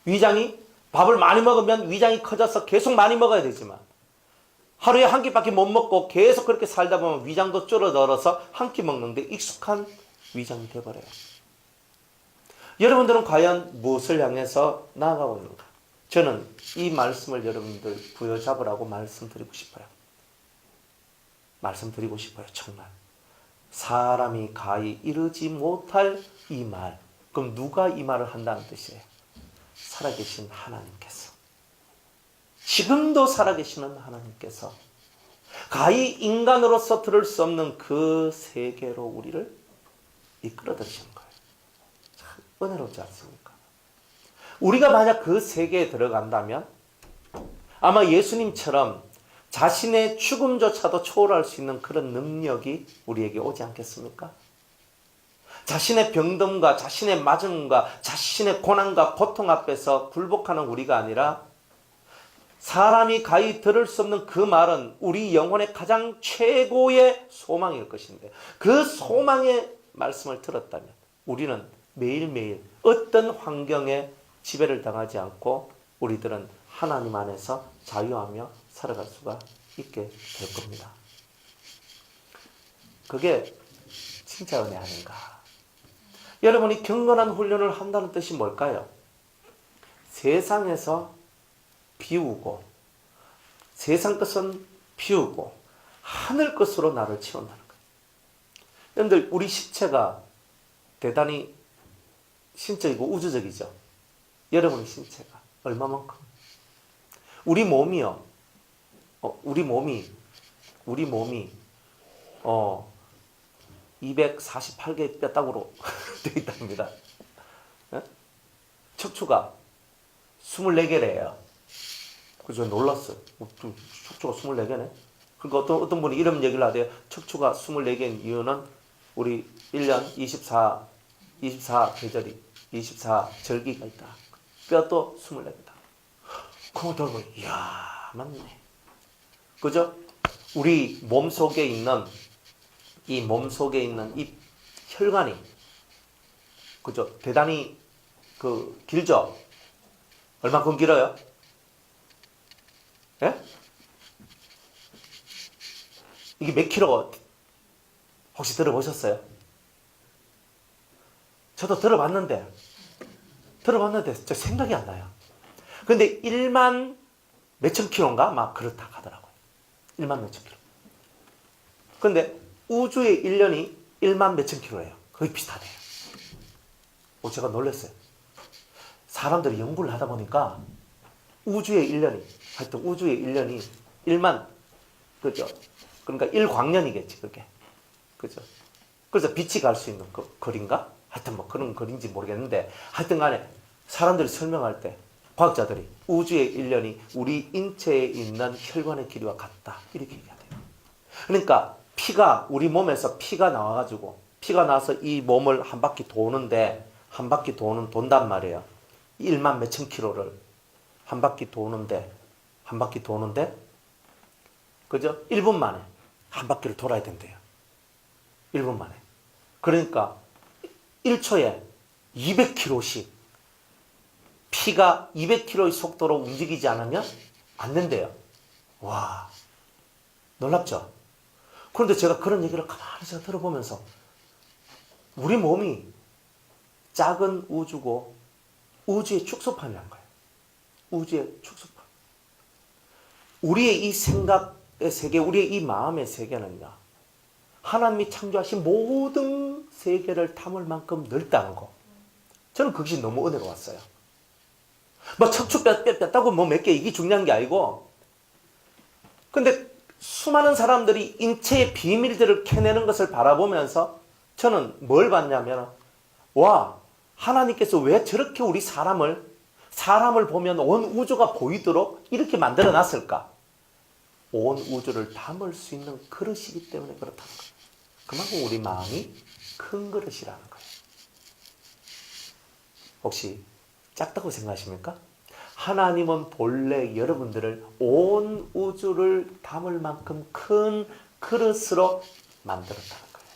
위장이 밥을 많이 먹으면 위장이 커져서 계속 많이 먹어야 되지만 하루에 한 끼밖에 못 먹고 계속 그렇게 살다 보면 위장도 줄어들어서 한 끼 먹는데 익숙한 위장이 되어버려요. 여러분들은 과연 무엇을 향해서 나아가고 있는가? 저는 이 말씀을 여러분들 부여잡으라고 말씀드리고 싶어요. 정말. 사람이 가히 이르지 못할 이 말. 그럼 누가 이 말을 한다는 뜻이에요? 살아계신 하나님께서. 지금도 살아계시는 하나님께서 가히 인간으로서 들을 수 없는 그 세계로 우리를 이끌어 들으시는 거예요. 참 은혜롭지 않습니까? 우리가 만약 그 세계에 들어간다면 아마 예수님처럼 자신의 죽음조차도 초월할 수 있는 그런 능력이 우리에게 오지 않겠습니까? 자신의 병듦과 자신의 맞음과 자신의 고난과 고통 앞에서 굴복하는 우리가 아니라 사람이 가히 들을 수 없는 그 말은 우리 영혼의 가장 최고의 소망일 것인데 그 소망의 말씀을 들었다면 우리는 매일매일 어떤 환경에 지배를 당하지 않고 우리들은 하나님 안에서 자유하며 살아갈 수가 있게 될 겁니다. 그게 진짜 은혜 아닌가? 여러분이 경건한 훈련을 한다는 뜻이 뭘까요? 세상에서 비우고 세상 것은 비우고 하늘 것으로 나를 채운다는 거예요. 여러분들 우리 신체가 대단히 신적이고 우주적이죠. 여러분의 신체가 얼마만큼 우리 몸이 248개의 뼈다구로 되어 있답니다. 척추가 24개래요. 그래서 놀랐어요. 척추가 24개네? 그러니까 어떤 분이 이런 얘기를 하대요. 척추가 24개인 이유는 우리 1년 24계절이 24절기가 있다. 뼈도 24개다. 그거 들고 이야 맞네. 그죠? 우리 몸속에 있는 이 혈관이 그죠? 대단히 길죠? 얼마큼 길어요? 예? 이게 몇 킬로 혹시 들어보셨어요? 저도 들어봤는데 저 생각이 안 나요. 근데 1만 몇천 킬로인가? 막 그렇다 하더라고요. 1만 몇천 킬로. 근데 우주의 1년이 1만 몇천 킬로예요. 거의 비슷하네요. 제가 놀랐어요. 사람들이 연구를 하다 보니까 우주의 1년이 1만, 그죠? 그러니까 1광년이겠지, 그게. 그죠? 그래서 빛이 갈 수 있는 거리인가? 하여튼 뭐 그런 거리인지 모르겠는데, 하여튼 간에 사람들이 설명할 때, 과학자들이 우주의 1년이 우리 인체에 있는 혈관의 길이와 같다. 이렇게 얘기하대요. 그러니까 우리 몸에서 피가 나와가지고, 피가 나와서 이 몸을 한 바퀴 돈단 말이에요. 1만 몇천 킬로를 한 바퀴 도는데, 그죠? 1분 만에 한 바퀴를 돌아야 된대요. 1분 만에. 그러니까 1초에 200km씩 피가 200km의 속도로 움직이지 않으면 안 된대요. 와, 놀랍죠? 그런데 제가 그런 얘기를 가만히 제가 들어보면서 우리 몸이 작은 우주고 우주의 축소판이란 거예요. 우주의 축소판. 우리의 이 생각의 세계, 우리의 이 마음의 세계는요. 하나님이 창조하신 모든 세계를 담을 만큼 넓다는 거. 저는 그것이 너무 은혜로웠어요. 뭐 척추 뺐다고 뭐 몇 개 이게 중요한 게 아니고. 근데 수많은 사람들이 인체의 비밀들을 캐내는 것을 바라보면서 저는 뭘 봤냐면 와, 하나님께서 왜 저렇게 우리 사람을 보면 온 우주가 보이도록 이렇게 만들어 놨을까? 온 우주를 담을 수 있는 그릇이기 때문에 그렇다는 거예요. 그만큼 우리 마음이 큰 그릇이라는 거예요. 혹시 작다고 생각하십니까? 하나님은 본래 여러분들을 온 우주를 담을 만큼 큰 그릇으로 만들었다는 거예요.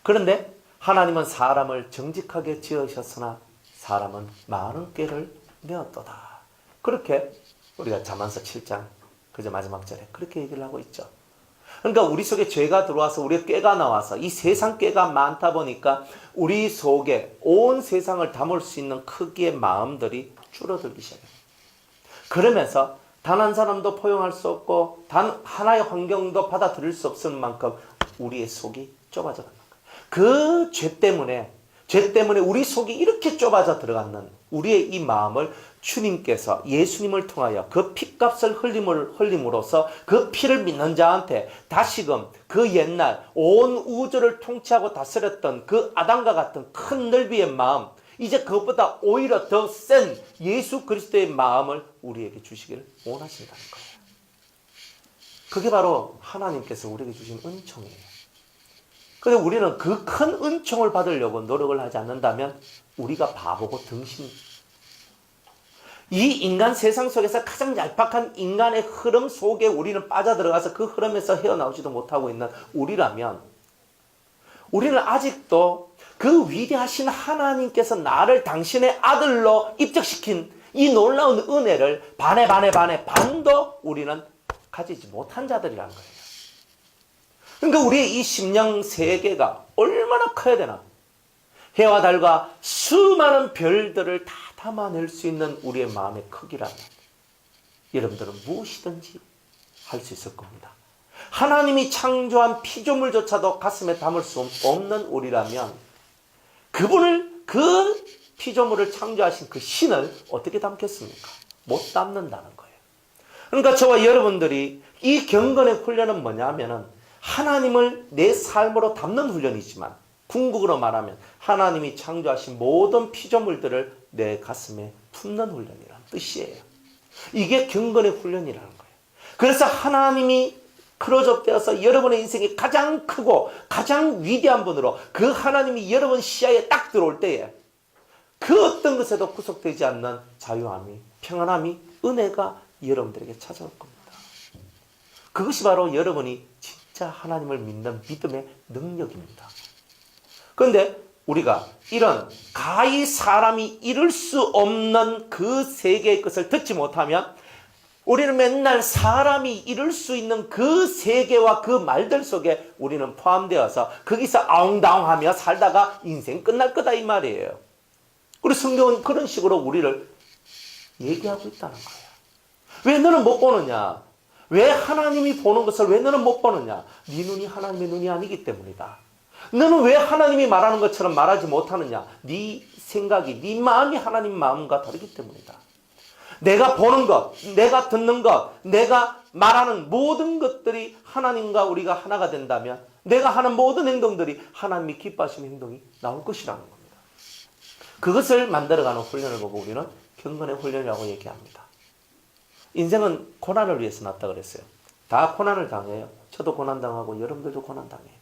그런데 하나님은 사람을 정직하게 지으셨으나 사람은 많은 꾀를 내었도다. 그렇게 우리가 잠언서 7장 그저 마지막 절에 그렇게 얘기를 하고 있죠. 그러니까 우리 속에 죄가 들어와서 우리의 꾀가 나와서 이 세상 꾀가 많다 보니까 우리 속에 온 세상을 담을 수 있는 크기의 마음들이 줄어들기 시작해요. 그러면서 단 한 사람도 포용할 수 없고 단 하나의 환경도 받아들일 수 없을 만큼 우리의 속이 좁아져 가는 거예요. 그 죄 때문에 우리 속이 이렇게 좁아져 들어가는 우리의 이 마음을 주님께서 예수님을 통하여 그 피값을 흘림으로써 그 피를 믿는 자한테 다시금 그 옛날 온 우주를 통치하고 다스렸던 그 아담과 같은 큰 넓이의 마음, 이제 그것보다 오히려 더 센 예수 그리스도의 마음을 우리에게 주시기를 원하신다는 거예요. 그게 바로 하나님께서 우리에게 주신 은총이에요. 그런데 우리는 그 큰 은총을 받으려고 노력을 하지 않는다면 우리가 바보고 등신. 이 인간 세상 속에서 가장 얄팍한 인간의 흐름 속에 우리는 빠져들어가서 그 흐름에서 헤어나오지도 못하고 있는 우리라면 우리는 아직도 그 위대하신 하나님께서 나를 당신의 아들로 입적시킨 이 놀라운 은혜를 반도 우리는 가지지 못한 자들이라는 거예요. 그러니까 우리의 이 심령 세계가 얼마나 커야 되나? 해와 달과 수많은 별들을 다 담아낼 수 있는 우리의 마음의 크기라면 여러분들은 무엇이든지 할 수 있을 겁니다. 하나님이 창조한 피조물조차도 가슴에 담을 수 없는 우리라면 그분을, 그 피조물을 창조하신 그 신을 어떻게 담겠습니까? 못 담는다는 거예요. 그러니까 저와 여러분들이 이 경건의 훈련은 뭐냐면은 하나님을 내 삶으로 담는 훈련이지만 궁극으로 말하면 하나님이 창조하신 모든 피조물들을 내 가슴에 품는 훈련이라는 뜻이에요. 이게 경건의 훈련이라는 거예요. 그래서 하나님이 크로즈업되어서 여러분의 인생이 가장 크고 가장 위대한 분으로 그 하나님이 여러분 시야에 딱 들어올 때에 그 어떤 것에도 구속되지 않는 자유함이, 평안함이, 은혜가 여러분들에게 찾아올 겁니다. 그것이 바로 여러분이 진짜 하나님을 믿는 믿음의 능력입니다. 그런데 우리가 이런 가히 사람이 이룰 수 없는 그 세계의 것을 듣지 못하면 우리는 맨날 사람이 이룰 수 있는 그 세계와 그 말들 속에 우리는 포함되어서 거기서 아웅다웅하며 살다가 인생 끝날 거다 이 말이에요. 우리 성경은 그런 식으로 우리를 얘기하고 있다는 거예요. 왜 너는 못 보느냐? 왜 하나님이 보는 것을 왜 너는 못 보느냐? 네 눈이 하나님의 눈이 아니기 때문이다. 너는 왜 하나님이 말하는 것처럼 말하지 못하느냐? 네 생각이, 네 마음이 하나님 마음과 다르기 때문이다. 내가 보는 것, 내가 듣는 것, 내가 말하는 모든 것들이 하나님과 우리가 하나가 된다면 내가 하는 모든 행동들이 하나님이 기뻐하시는 행동이 나올 것이라는 겁니다. 그것을 만들어가는 훈련을 보고 우리는 경건의 훈련이라고 얘기합니다. 인생은 고난을 위해서 났다 그랬어요. 다 고난을 당해요. 저도 고난당하고 여러분들도 고난당해요.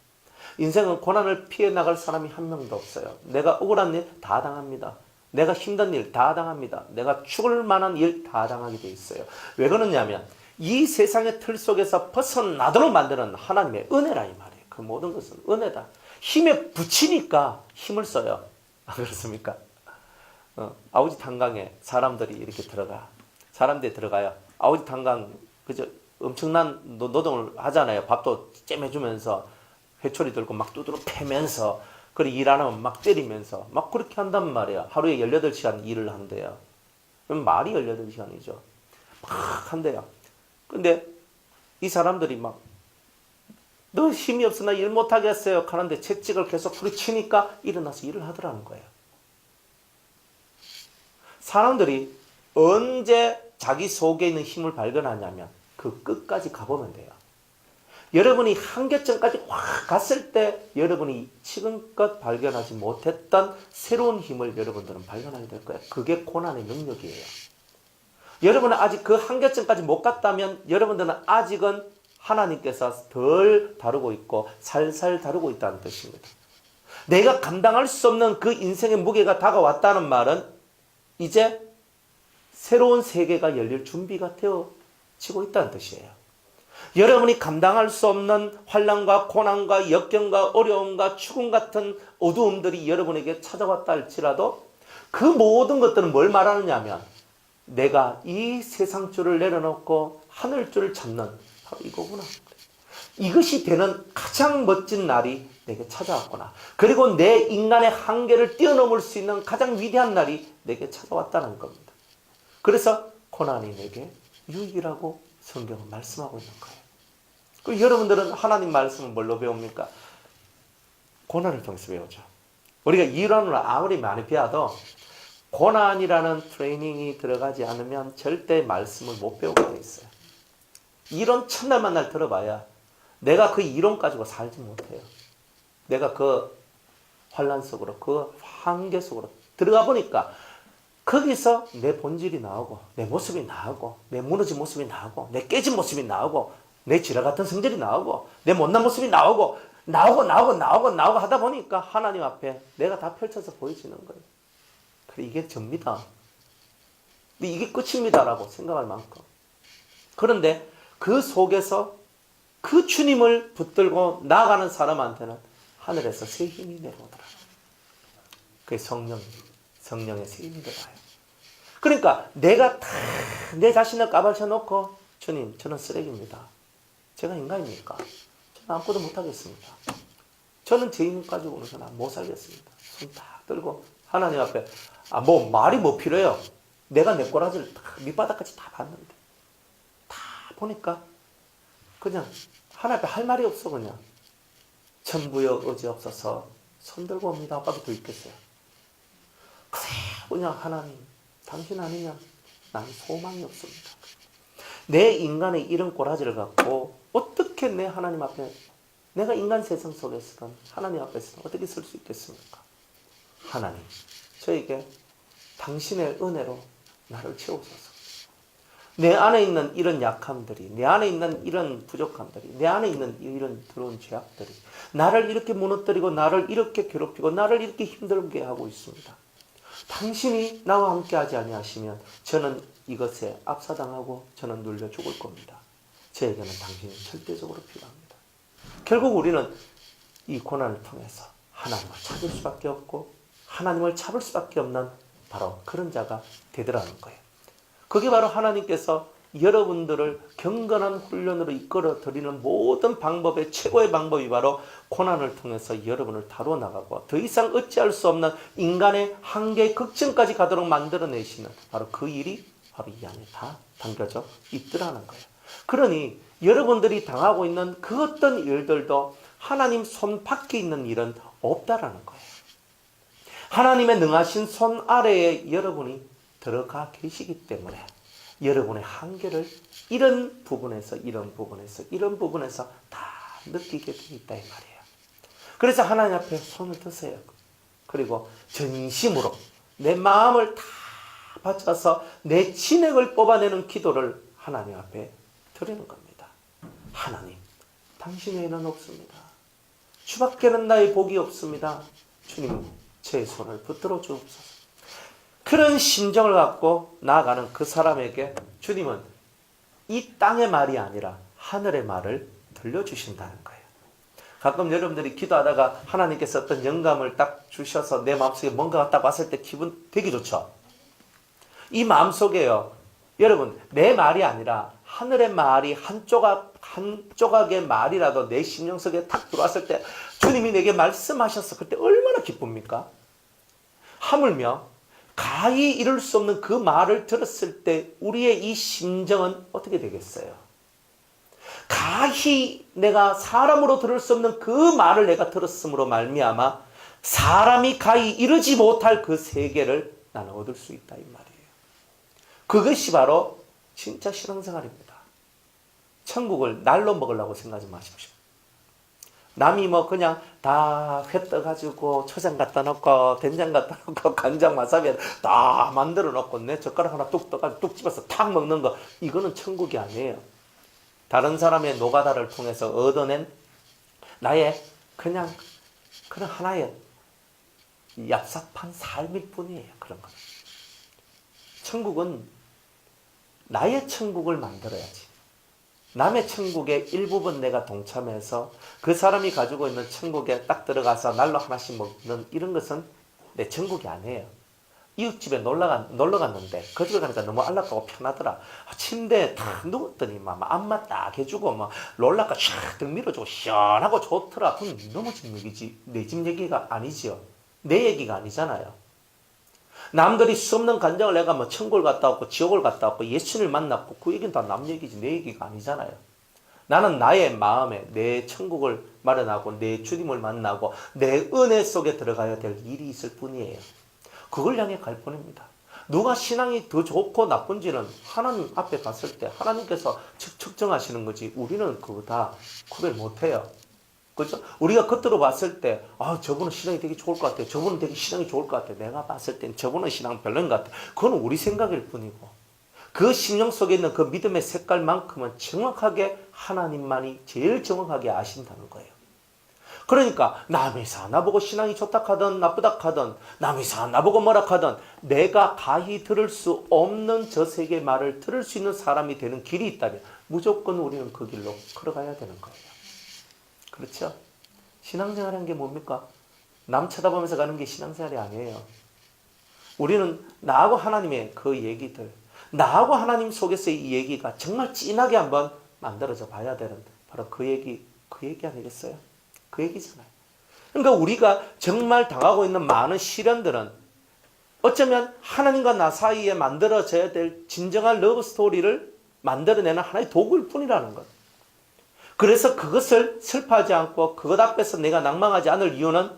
인생은 고난을 피해 나갈 사람이 한 명도 없어요. 내가 억울한 일 다 당합니다. 내가 힘든 일 다 당합니다. 내가 죽을 만한 일 다 당하게 돼 있어요. 왜 그러냐면 이 세상의 틀 속에서 벗어나도록 만드는 하나님의 은혜라 이 말이에요. 그 모든 것은 은혜다. 힘에 붙이니까 힘을 써요. 안 그렇습니까? 아우지 탄강에 사람들이 이렇게 들어가. 사람들이 들어가요. 아우지 탄강 그저 엄청난 노동을 하잖아요. 밥도 잼해주면서 회초리 들고 막 두드러 패면서 그리고 일 안 하면 막 때리면서 막 그렇게 한단 말이야. 하루에 18시간 일을 한대요. 그럼 말이 18시간이죠. 막 한대요. 근데 이 사람들이 막 너 힘이 없어 나 일 못하겠어요 하는데 채찍을 계속 부딪히니까 일어나서 일을 하더라는 거예요. 사람들이 언제 자기 속에 있는 힘을 발견하냐면 그 끝까지 가보면 돼요. 여러분이 한계점까지 확 갔을 때 여러분이 지금껏 발견하지 못했던 새로운 힘을 여러분들은 발견하게 될 거예요. 그게 고난의 능력이에요. 여러분은 아직 그 한계점까지 못 갔다면 여러분들은 아직은 하나님께서 덜 다루고 있고 살살 다루고 있다는 뜻입니다. 내가 감당할 수 없는 그 인생의 무게가 다가왔다는 말은 이제 새로운 세계가 열릴 준비가 되어지고 있다는 뜻이에요. 여러분이 감당할 수 없는 환난과 고난과 역경과 어려움과 죽음 같은 어두움들이 여러분에게 찾아왔다 할지라도 그 모든 것들은 뭘 말하느냐 하면 내가 이 세상 줄을 내려놓고 하늘 줄을 잡는 바로 이거구나. 이것이 되는 가장 멋진 날이 내게 찾아왔구나. 그리고 내 인간의 한계를 뛰어넘을 수 있는 가장 위대한 날이 내게 찾아왔다는 겁니다. 그래서 고난이 내게 유익이라고 성경은 말씀하고 있는 거예요. 그 여러분들은 하나님 말씀을 뭘로 배웁니까? 고난을 통해서 배우죠. 우리가 이론을 아무리 많이 배워도 고난이라는 트레이닝이 들어가지 않으면 절대 말씀을 못 배우게 돼 있어요. 이론 첫날 만날 들어봐야 내가 그 이론 가지고 살지 못해요. 내가 그 환란 속으로, 그 한계 속으로 들어가 보니까 거기서 내 본질이 나오고 내 모습이 나오고 내 무너진 모습이 나오고 내 깨진 모습이 나오고 내 지라 같은 성질이 나오고 내 못난 모습이 나오고 하다 보니까 하나님 앞에 내가 다 펼쳐서 보여지는 거예요. 그래, 이게 접니다. 이게 끝입니다라고 생각할 만큼. 그런데 그 속에서 그 주님을 붙들고 나아가는 사람한테는 하늘에서 새 힘이 내려오더라. 그게 성령의 새 힘이 들어와요. 그러니까 내가 다 내 자신을 까발쳐 놓고 주님, 저는 쓰레기입니다. 제가 인간입니까? 저는 아무것도 못하겠습니다. 저는 제 힘 가지고는 저는 못 살겠습니다. 손 딱 들고 하나님 앞에 말이 필요해요. 내가 내 꼬라지를 밑바닥까지 다 봤는데 다 보니까 그냥 하나님 앞에 할 말이 없어. 그냥 천부여 의지 없어서 손 들고 옵니다. 밖에 더 있겠어요. 그냥 하나님 당신 아니면 난 소망이 없습니다. 내 인간의 이런 꼬라지를 갖고 어떻게 내 하나님 앞에 내가 인간 세상 속에서는 하나님 앞에서 어떻게 설 수 있겠습니까? 하나님, 저에게 당신의 은혜로 나를 채우소서. 내 안에 있는 이런 약함들이, 내 안에 있는 이런 부족함들이, 내 안에 있는 이런 더러운 죄악들이 나를 이렇게 무너뜨리고 나를 이렇게 괴롭히고 나를 이렇게 힘들게 하고 있습니다. 당신이 나와 함께 하지 아니하시면 저는 이것에 압사당하고 저는 눌려 죽을 겁니다. 저에게는 당신이 절대적으로 필요합니다. 결국 우리는 이 고난을 통해서 하나님을 찾을 수밖에 없고 하나님을 잡을 수밖에 없는 바로 그런 자가 되더라는 거예요. 그게 바로 하나님께서 여러분들을 경건한 훈련으로 이끌어 드리는 모든 방법의 최고의 방법이 바로 고난을 통해서 여러분을 다루어 나가고 더 이상 어찌할 수 없는 인간의 한계 극점까지 가도록 만들어내시는 바로 그 일이 바로 이 안에 다 담겨져 있더라는 거예요. 그러니 여러분들이 당하고 있는 그 어떤 일들도 하나님 손 밖에 있는 일은 없다라는 거예요. 하나님의 능하신 손 아래에 여러분이 들어가 계시기 때문에 여러분의 한계를 이런 부분에서 다 느끼게 되어 있다 이 말이에요. 그래서 하나님 앞에 손을 드세요. 그리고 전심으로 내 마음을 다 바쳐서 내 진액을 뽑아내는 기도를 하나님 앞에 드리는 겁니다. 하나님, 당신 외에는 없습니다. 주밖에는 나의 복이 없습니다. 주님, 제 손을 붙들어 주옵소서. 그런 심정을 갖고 나아가는 그 사람에게 주님은 이 땅의 말이 아니라 하늘의 말을 들려주신다는 거예요. 가끔 여러분들이 기도하다가 하나님께서 어떤 영감을 딱 주셔서 내 마음속에 뭔가가 딱 왔을 때 기분 되게 좋죠. 이 마음속에요, 여러분, 내 말이 아니라 하늘의 말이 한 조각의 말이라도 내 심령 속에 탁 들어왔을 때 주님이 내게 말씀하셨어. 그때 얼마나 기쁩니까? 하물며 가히 이룰 수 없는 그 말을 들었을 때 우리의 이 심정은 어떻게 되겠어요? 가히 내가 사람으로 들을 수 없는 그 말을 내가 들었으므로 말미암아 사람이 가히 이루지 못할 그 세계를 나는 얻을 수 있다 이 말이에요. 그것이 바로 진짜 신앙생활입니다. 천국을 날로 먹으려고 생각하지 마십시오. 남이 그냥 다 회 떠가지고 초장 갖다 놓고 된장 갖다 놓고 간장 와사비 다 만들어 놓고 내 젓가락 하나 뚝 떠가지고 뚝 집어서 탁 먹는 거, 이거는 천국이 아니에요. 다른 사람의 노가다를 통해서 얻어낸 나의 그냥 그런 하나의 얍삽한 삶일 뿐이에요. 그런 거. 천국은 나의 천국을 만들어야지. 남의 천국의 일부분 내가 동참해서 그 사람이 가지고 있는 천국에 딱 들어가서 날로 하나씩 먹는 이런 것은 내 천국이 아니에요. 이웃집에 놀러 갔는데 그 집에 가니까 너무 안락하고 편하더라. 침대에 탁 누웠더니 막 안마 딱 해주고 막 롤라카 쫙 밀어주고 시원하고 좋더라. 그럼 너무 집 얘기지. 내 집 얘기가 아니지요. 내 얘기가 아니잖아요. 남들이 수없는 간증을 내가 뭐 천국을 갔다 왔고 지옥을 갔다 왔고 예수님을 만났고 그 얘기는 다 남 얘기지 내 얘기가 아니잖아요. 나는 나의 마음에 내 천국을 마련하고 내 주님을 만나고 내 은혜 속에 들어가야 될 일이 있을 뿐이에요. 그걸 향해 갈 뿐입니다. 누가 신앙이 더 좋고 나쁜지는 하나님 앞에 갔을 때 하나님께서 측정하시는 거지 우리는 그거 다 구별 못해요. 그죠? 우리가 겉으로 봤을 때 저분은 신앙이 되게 좋을 것 같아. 저분은 되게 신앙이 좋을 것 같아. 내가 봤을 땐 저분은 신앙 별로인 것 같아. 그건 우리 생각일 뿐이고 그 심령 속에 있는 그 믿음의 색깔만큼은 정확하게 하나님만이 제일 정확하게 아신다는 거예요. 그러니까 남이 나보고 신앙이 좋다 하든 나쁘다 하든 남이 나보고 뭐라 하든 내가 가히 들을 수 없는 저 세계 말을 들을 수 있는 사람이 되는 길이 있다면 무조건 우리는 그 길로 걸어가야 되는 거예요. 그렇죠? 신앙생활이라는 게 뭡니까? 남 쳐다보면서 가는 게 신앙생활이 아니에요. 우리는 나하고 하나님의 그 얘기들, 나하고 하나님 속에서 이 얘기가 정말 진하게 한번 만들어져 봐야 되는 바로 그 얘기 아니겠어요? 그 얘기잖아요. 그러니까 우리가 정말 당하고 있는 많은 시련들은 어쩌면 하나님과 나 사이에 만들어져야 될 진정한 러브 스토리를 만들어내는 하나의 도구일 뿐이라는 것. 그래서 그것을 슬퍼하지 않고 그것 앞에서 내가 낭망하지 않을 이유는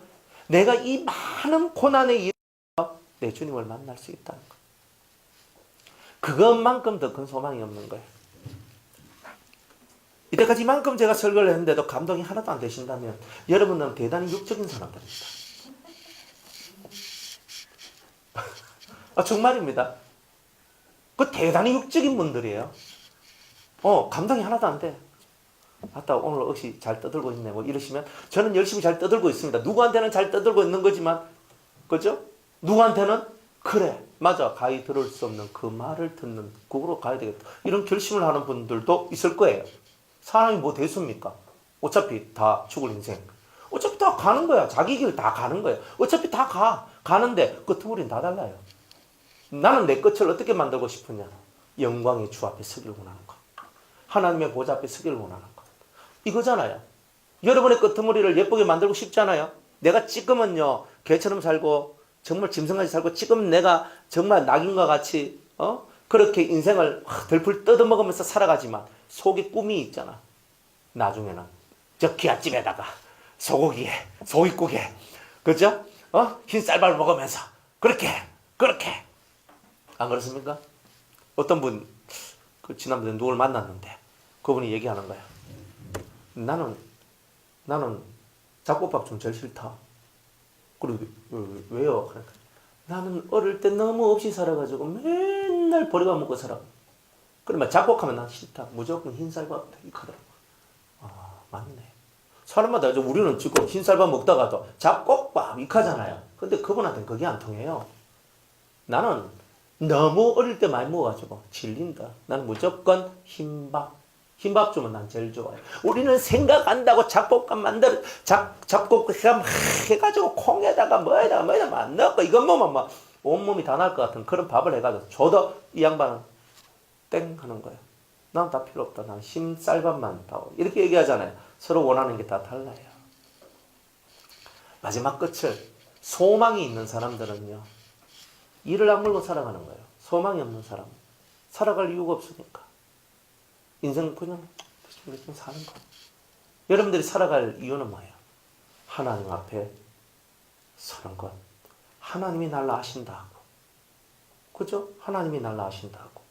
내가 이 많은 고난의 일에서 내 주님을 만날 수 있다는 것. 그것만큼 더 큰 소망이 없는 거예요. 이때까지 이만큼 제가 설교를 했는데도 감동이 하나도 안 되신다면 여러분은 대단히 육적인 사람들입니다. 정말입니다. 그 대단히 육적인 분들이에요. 감동이 하나도 안 돼. 아따 오늘 역시 잘 떠들고 있네 뭐 이러시면 저는 열심히 잘 떠들고 있습니다. 누구한테는 잘 떠들고 있는 거지만 그죠? 누구한테는 그래 맞아 가히 들을 수 없는 그 말을 듣는 그거로 가야 되겠다. 이런 결심을 하는 분들도 있을 거예요. 사람이 뭐 대수입니까? 어차피 다 죽을 인생. 어차피 다 가는 거야. 자기 길 다 가는 거야. 어차피 다 가는데 끄트머리는 다 달라요. 나는 내 끝을 어떻게 만들고 싶으냐? 영광의 주 앞에 서기를 원하는 것. 하나님의 보좌 앞에 서기를 원하는 것. 이거잖아요. 여러분의 끄트머리를 예쁘게 만들고 싶잖아요. 내가 지금은요 개처럼 살고 정말 짐승같이 살고 지금 내가 정말 낙인과 같이 그렇게 인생을 덜풀 뜯어먹으면서 살아가지만 속에 꿈이 있잖아. 나중에는 저 기아집에다가 소고기국에 그죠? 흰 쌀밥을 먹으면서 그렇게 안 그렇습니까? 어떤 분 지난번에 누굴 만났는데 그분이 얘기하는 거야. 나는 잡곡밥 좀 제일 싫다. 그리고 왜요? 그러니까 나는 어릴 때 너무 없이 살아가지고 맨날 버려가 먹고 살아. 그러면 잡곡하면 난 싫다. 무조건 흰쌀밥 이거더라고. 맞네. 사람마다 우리는 지금 흰쌀밥 먹다가도 잡곡밥 익하잖아요. 근데 그분한테는 그게 안 통해요. 나는 너무 어릴 때 많이 먹어가지고 질린다. 나는 무조건 흰밥 주면 난 제일 좋아해. 우리는 생각한다고 잡곡밥 만들어 잡곡 해가지고 콩에다가 뭐에다가 막 넣고 이것 먹으면 막 온몸이 다 날 것 같은 그런 밥을 해가지고 줘도 이 양반은 땡 하는 거예요. 난 다 필요 없다. 난 흰쌀밥만 다 이렇게 얘기하잖아요. 서로 원하는 게 다 달라요. 마지막 끝을 소망이 있는 사람들은요. 이를 악물고 살아가는 거예요. 소망이 없는 사람은 살아갈 이유가 없으니까. 인생은 그냥 좀 사는 거. 여러분들이 살아갈 이유는 뭐예요? 하나님 앞에 서는 것. 하나님이 날 아신다 하고. 그죠? 하나님이 날 아신다 하고.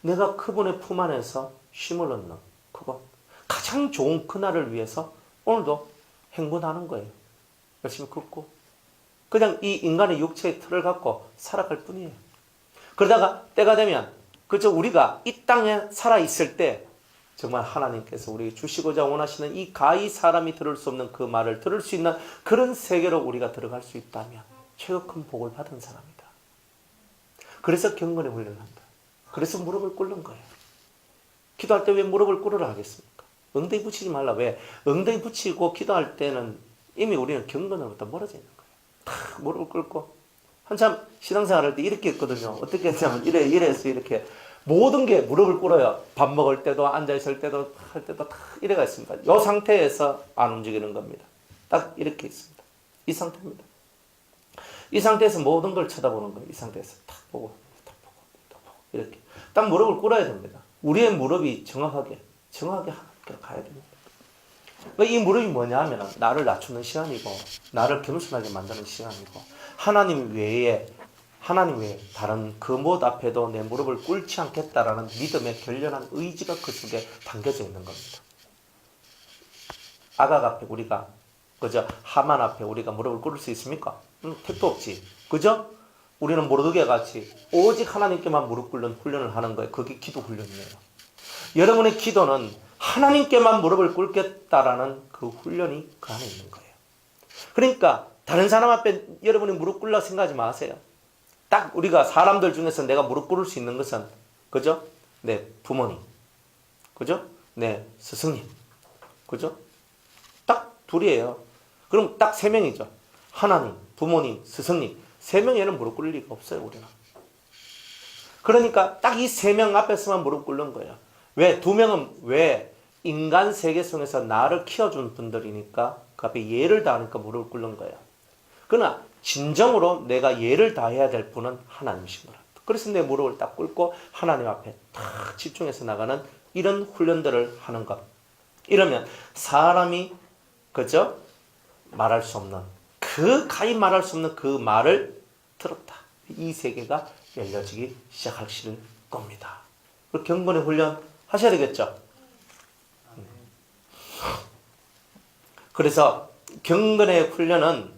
내가 그분의 품 안에서 쉼을 얻는 그것. 가장 좋은 그날을 위해서 오늘도 행군하는 거예요. 열심히 걷고. 그냥 이 인간의 육체의 틀을 갖고 살아갈 뿐이에요. 그러다가 때가 되면 그저 우리가 이 땅에 살아있을 때 정말 하나님께서 우리에게 주시고자 원하시는 이 가히 사람이 들을 수 없는 그 말을 들을 수 있는 그런 세계로 우리가 들어갈 수 있다면 최고 큰 복을 받은 사람이다. 그래서 경건의 훈련을 한다. 그래서 무릎을 꿇는 거예요. 기도할 때 왜 무릎을 꿇으라 하겠습니까? 엉덩이 붙이지 말라. 왜? 엉덩이 붙이고 기도할 때는 이미 우리는 경건으로부터 멀어져 있는 거예요. 탁 무릎을 꿇고 한참 신앙생활 할 때 이렇게 했거든요. 어떻게 했냐면 이래서 이렇게 모든 게 무릎을 꿇어요. 밥 먹을 때도 앉아있을 때도 할 때도 다 이래가 있습니다. 이 상태에서 안 움직이는 겁니다. 딱 이렇게 있습니다. 이 상태입니다. 이 상태에서 모든 걸 쳐다보는 거예요. 이 상태에서 탁 보고 탁 보고 탁 보고 이렇게 딱 무릎을 꿇어야 됩니다. 우리의 무릎이 정확하게 하나님께로 가야 됩니다. 이 무릎이 뭐냐 하면 나를 낮추는 시간이고 나를 겸손하게 만드는 시간이고 하나님 외에 다른 그 무엇 앞에도 내 무릎을 꿇지 않겠다라는 믿음의 결연한 의지가 그 속에 담겨져 있는 겁니다. 아각 앞에 우리가 그죠? 하만 앞에 우리가 무릎을 꿇을 수 있습니까? 택도 없지. 그죠? 우리는 모르드게 같이 오직 하나님께만 무릎 꿇는 훈련을 하는 거예요. 그게 기도 훈련이에요. 여러분의 기도는 하나님께만 무릎을 꿇겠다라는 그 훈련이 그 안에 있는 거예요. 그러니까 다른 사람 앞에 여러분이 무릎 꿇으려 생각하지 마세요. 딱 우리가 사람들 중에서 내가 무릎 꿇을 수 있는 것은 그죠? 내 부모님, 그죠? 내 스승님, 그죠? 딱 둘이에요. 그럼 딱 세 명이죠. 하나님, 부모님, 스승님. 세 명에는 무릎 꿇을 리가 없어요, 우리는. 그러니까 딱 이 세 명 앞에서만 무릎 꿇는 거예요. 왜? 두 명은 왜? 인간 세계 속에서 나를 키워준 분들이니까 그 앞에 예를 다하니까 무릎을 꿇는 거예요. 그러나 진정으로 내가 예를 다해야 될 분은 하나님이신 거라. 그래서 내 무릎을 딱 꿇고 하나님 앞에 딱 집중해서 나가는 이런 훈련들을 하는 것. 이러면 사람이 그죠? 말할 수 없는 가히 말할 수 없는 그 말을 들었다. 이 세계가 열려지기 시작하실 겁니다. 경건의 훈련 하셔야 되겠죠. 그래서 경건의 훈련은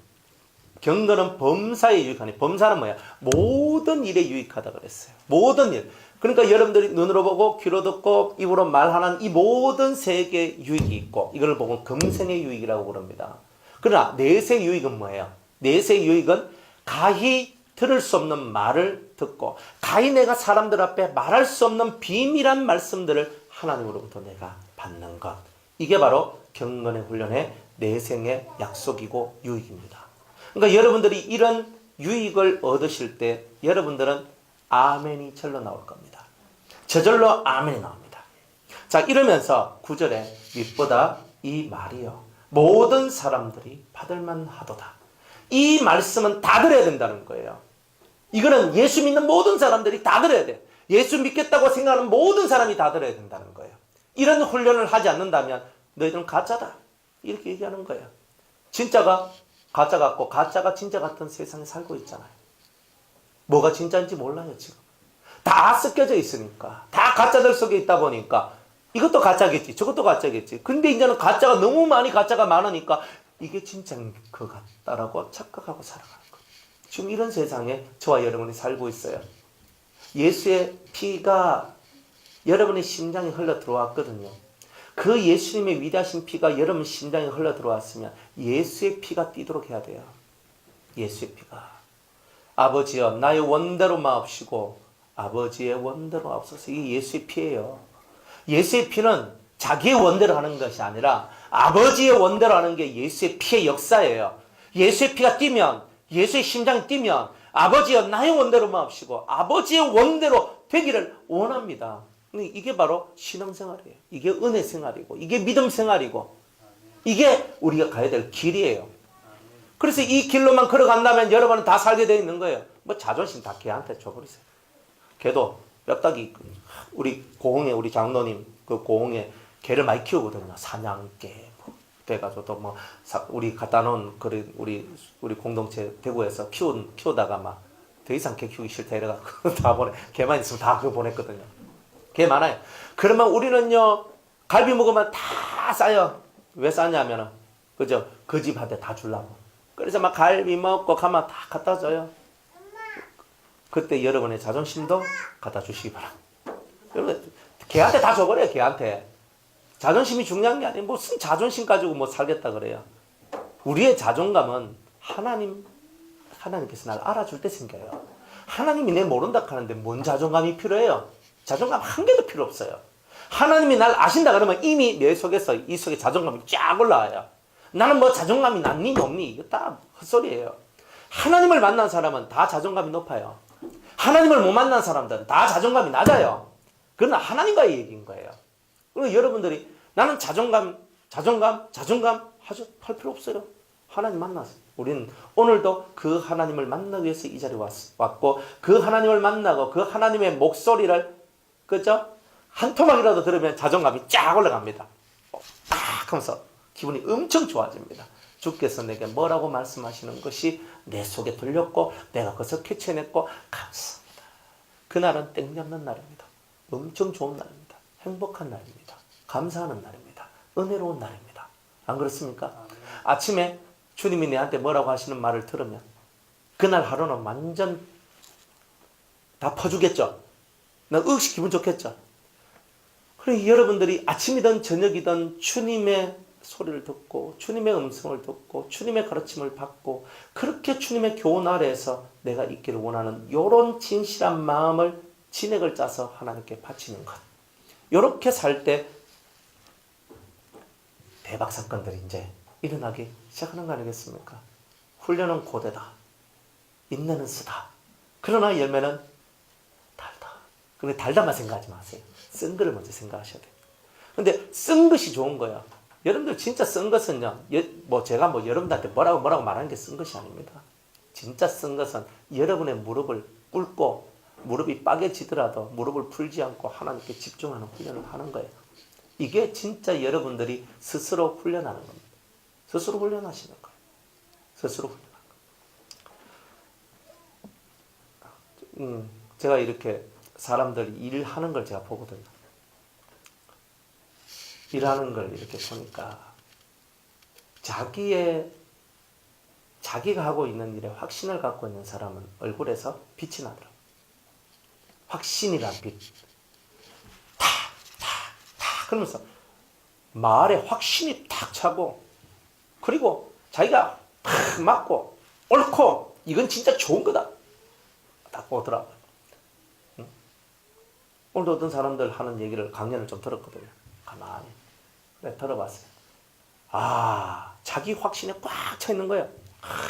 범사에 유익하니 범사는 뭐야? 모든 일에 유익하다 그랬어요. 모든 일. 그러니까 여러분들이 눈으로 보고 귀로 듣고 입으로 말하는 이 모든 세계에 유익이 있고 이걸 보고 금생의 유익이라고 부릅니다. 그러나 내세의 유익은 뭐예요? 내세의 유익은 가히 들을 수 없는 말을 듣고 가히 내가 사람들 앞에 말할 수 없는 비밀한 말씀들을 하나님으로부터 내가 받는 것. 이게 바로 경건의 훈련의 내생의 약속이고 유익입니다. 그러니까 여러분들이 이런 유익을 얻으실 때 여러분들은 아멘이 절로 나올 겁니다. 저절로 아멘이 나옵니다. 자, 이러면서 9절에 밑보다 이 말이요 모든 사람들이 받을만 하도다. 이 말씀은 다 들어야 된다는 거예요. 이거는 예수 믿는 모든 사람들이 다 들어야 돼요. 예수 믿겠다고 생각하는 모든 사람이 다 들어야 된다는 거예요. 이런 훈련을 하지 않는다면 너희들은 가짜다. 이렇게 얘기하는 거예요. 진짜가 가짜 같고 가짜가 진짜 같은 세상에 살고 있잖아요. 뭐가 진짜인지 몰라요 지금. 다 섞여져 있으니까. 다 가짜들 속에 있다 보니까 이것도 가짜겠지 저것도 가짜겠지. 근데 이제는 가짜가 너무 많이 가짜가 많으니까 이게 진짜인 것 같다라고 착각하고 살아가는 거예요. 지금 이런 세상에 저와 여러분이 살고 있어요. 예수의 피가 여러분의 심장에 흘러 들어왔거든요. 그 예수님의 위대하신 피가 여러분 심장에 흘러 들어왔으면 예수의 피가 뛰도록 해야 돼요. 예수의 피가. 아버지여 나의 원대로 마옵시고 아버지의 원대로 마옵소서. 이게 예수의 피예요. 예수의 피는 자기의 원대로 하는 것이 아니라 아버지의 원대로 하는 게 예수의 피의 역사예요. 예수의 피가 뛰면 예수의 심장이 뛰면 아버지여 나의 원대로 마옵시고 아버지의 원대로 되기를 원합니다. 이게 바로 신앙생활이에요. 이게 은혜생활이고 이게 믿음생활이고 이게 우리가 가야 될 길이에요. 그래서 이 길로만 걸어간다면 여러분은 다 살게 되어 있는 거예요. 뭐 자존심 다 걔한테 줘버리세요. 걔도 뼈다귀 우리 고흥에 우리 장로님 그 고흥에 개를 많이 키우거든요. 사냥개 돼가지고 또 뭐 우리 갖다 놓은 우리 공동체 대구에서 키우다가 막 더 이상 개 키우기 싫다 이래가지고 다 보내. 개만 있으면 다 그거 보냈거든요. 개 많아요. 그러면 우리는요 갈비 먹으면 다 싸요. 왜 싸냐면은 그죠? 그 집한테 다 주려고. 그래서 막 갈비 먹고 가면 다 갖다 줘요. 그때 여러분의 자존심도 갖다 주시기 바랍니다. 여러분 걔한테 다 줘버려요. 걔한테. 자존심이 중요한 게 아니에요. 무슨 자존심 가지고 뭐 살겠다 그래요. 우리의 자존감은 하나님께서 날 알아줄 때 생겨요. 하나님이 내 모른다 하는데 뭔 자존감이 필요해요? 자존감 한 개도 필요 없어요. 하나님이 날 아신다 그러면 이미 내 속에서 이 속에 자존감이 쫙 올라와요. 나는 뭐 자존감이 났니 없니 이거 다 헛소리예요. 하나님을 만난 사람은 다 자존감이 높아요. 하나님을 못 만난 사람들은 다 자존감이 낮아요. 그러나 하나님과의 얘기인 거예요. 그리고 여러분들이 나는 자존감 할 필요 없어요. 하나님 만나세요. 우리는 오늘도 그 하나님을 만나기 위해서 이 자리에 왔고 그 하나님을 만나고 그 하나님의 목소리를 그죠? 한 토막이라도 들으면 자존감이 쫙 올라갑니다. 딱 하면서 기분이 엄청 좋아집니다. 주께서 내게 뭐라고 말씀하시는 것이 내 속에 들렸고 내가 그것을 캐치해냈고 감사합니다. 그날은 땡잡는 날입니다. 엄청 좋은 날입니다. 행복한 날입니다. 감사하는 날입니다. 은혜로운 날입니다. 안 그렇습니까? 아침에 주님이 내한테 뭐라고 하시는 말을 들으면 그날 하루는 완전 다 퍼주겠죠. 나 억시 기분 좋겠죠. 그래 여러분들이 아침이든 저녁이든 주님의 소리를 듣고 주님의 음성을 듣고 주님의 가르침을 받고 그렇게 주님의 교훈 아래에서 내가 있기를 원하는 이런 진실한 마음을 진액을 짜서 하나님께 바치는 것. 이렇게 살 때 대박 사건들이 이제 일어나기 시작하는 거 아니겠습니까? 훈련은 고되다. 인내는 쓰다. 그러나 열매는 달다. 근데 달다만 생각하지 마세요. 쓴 거를 먼저 생각하셔야 돼요. 근데 쓴 것이 좋은 거예요. 여러분들 진짜 쓴 것은요, 제가 여러분들한테 뭐라고 말하는 게 쓴 것이 아닙니다. 진짜 쓴 것은 여러분의 무릎을 꿇고 무릎이 빠개지더라도 무릎을 풀지 않고 하나님께 집중하는 훈련을 하는 거예요. 이게 진짜 여러분들이 스스로 훈련하는 겁니다. 스스로 훈련하시는 거예요. 스스로 훈련하는 거예요. 제가 이렇게 사람들이 일하는 걸 제가 보거든요. 일하는 걸 이렇게 보니까 자기가 하고 있는 일에 확신을 갖고 있는 사람은 얼굴에서 빛이 나더라고요. 확신이란 빛. 그러면서 말에 확신이 탁 차고 그리고 자기가 팍 맞고 옳고 이건 진짜 좋은 거다. 딱 보더라고요. 응? 오늘도 어떤 사람들 하는 얘기를 강연을 좀 들었거든요. 가만히. 그래 들어봤어요. 자기 확신에 꽉 차 있는 거예요.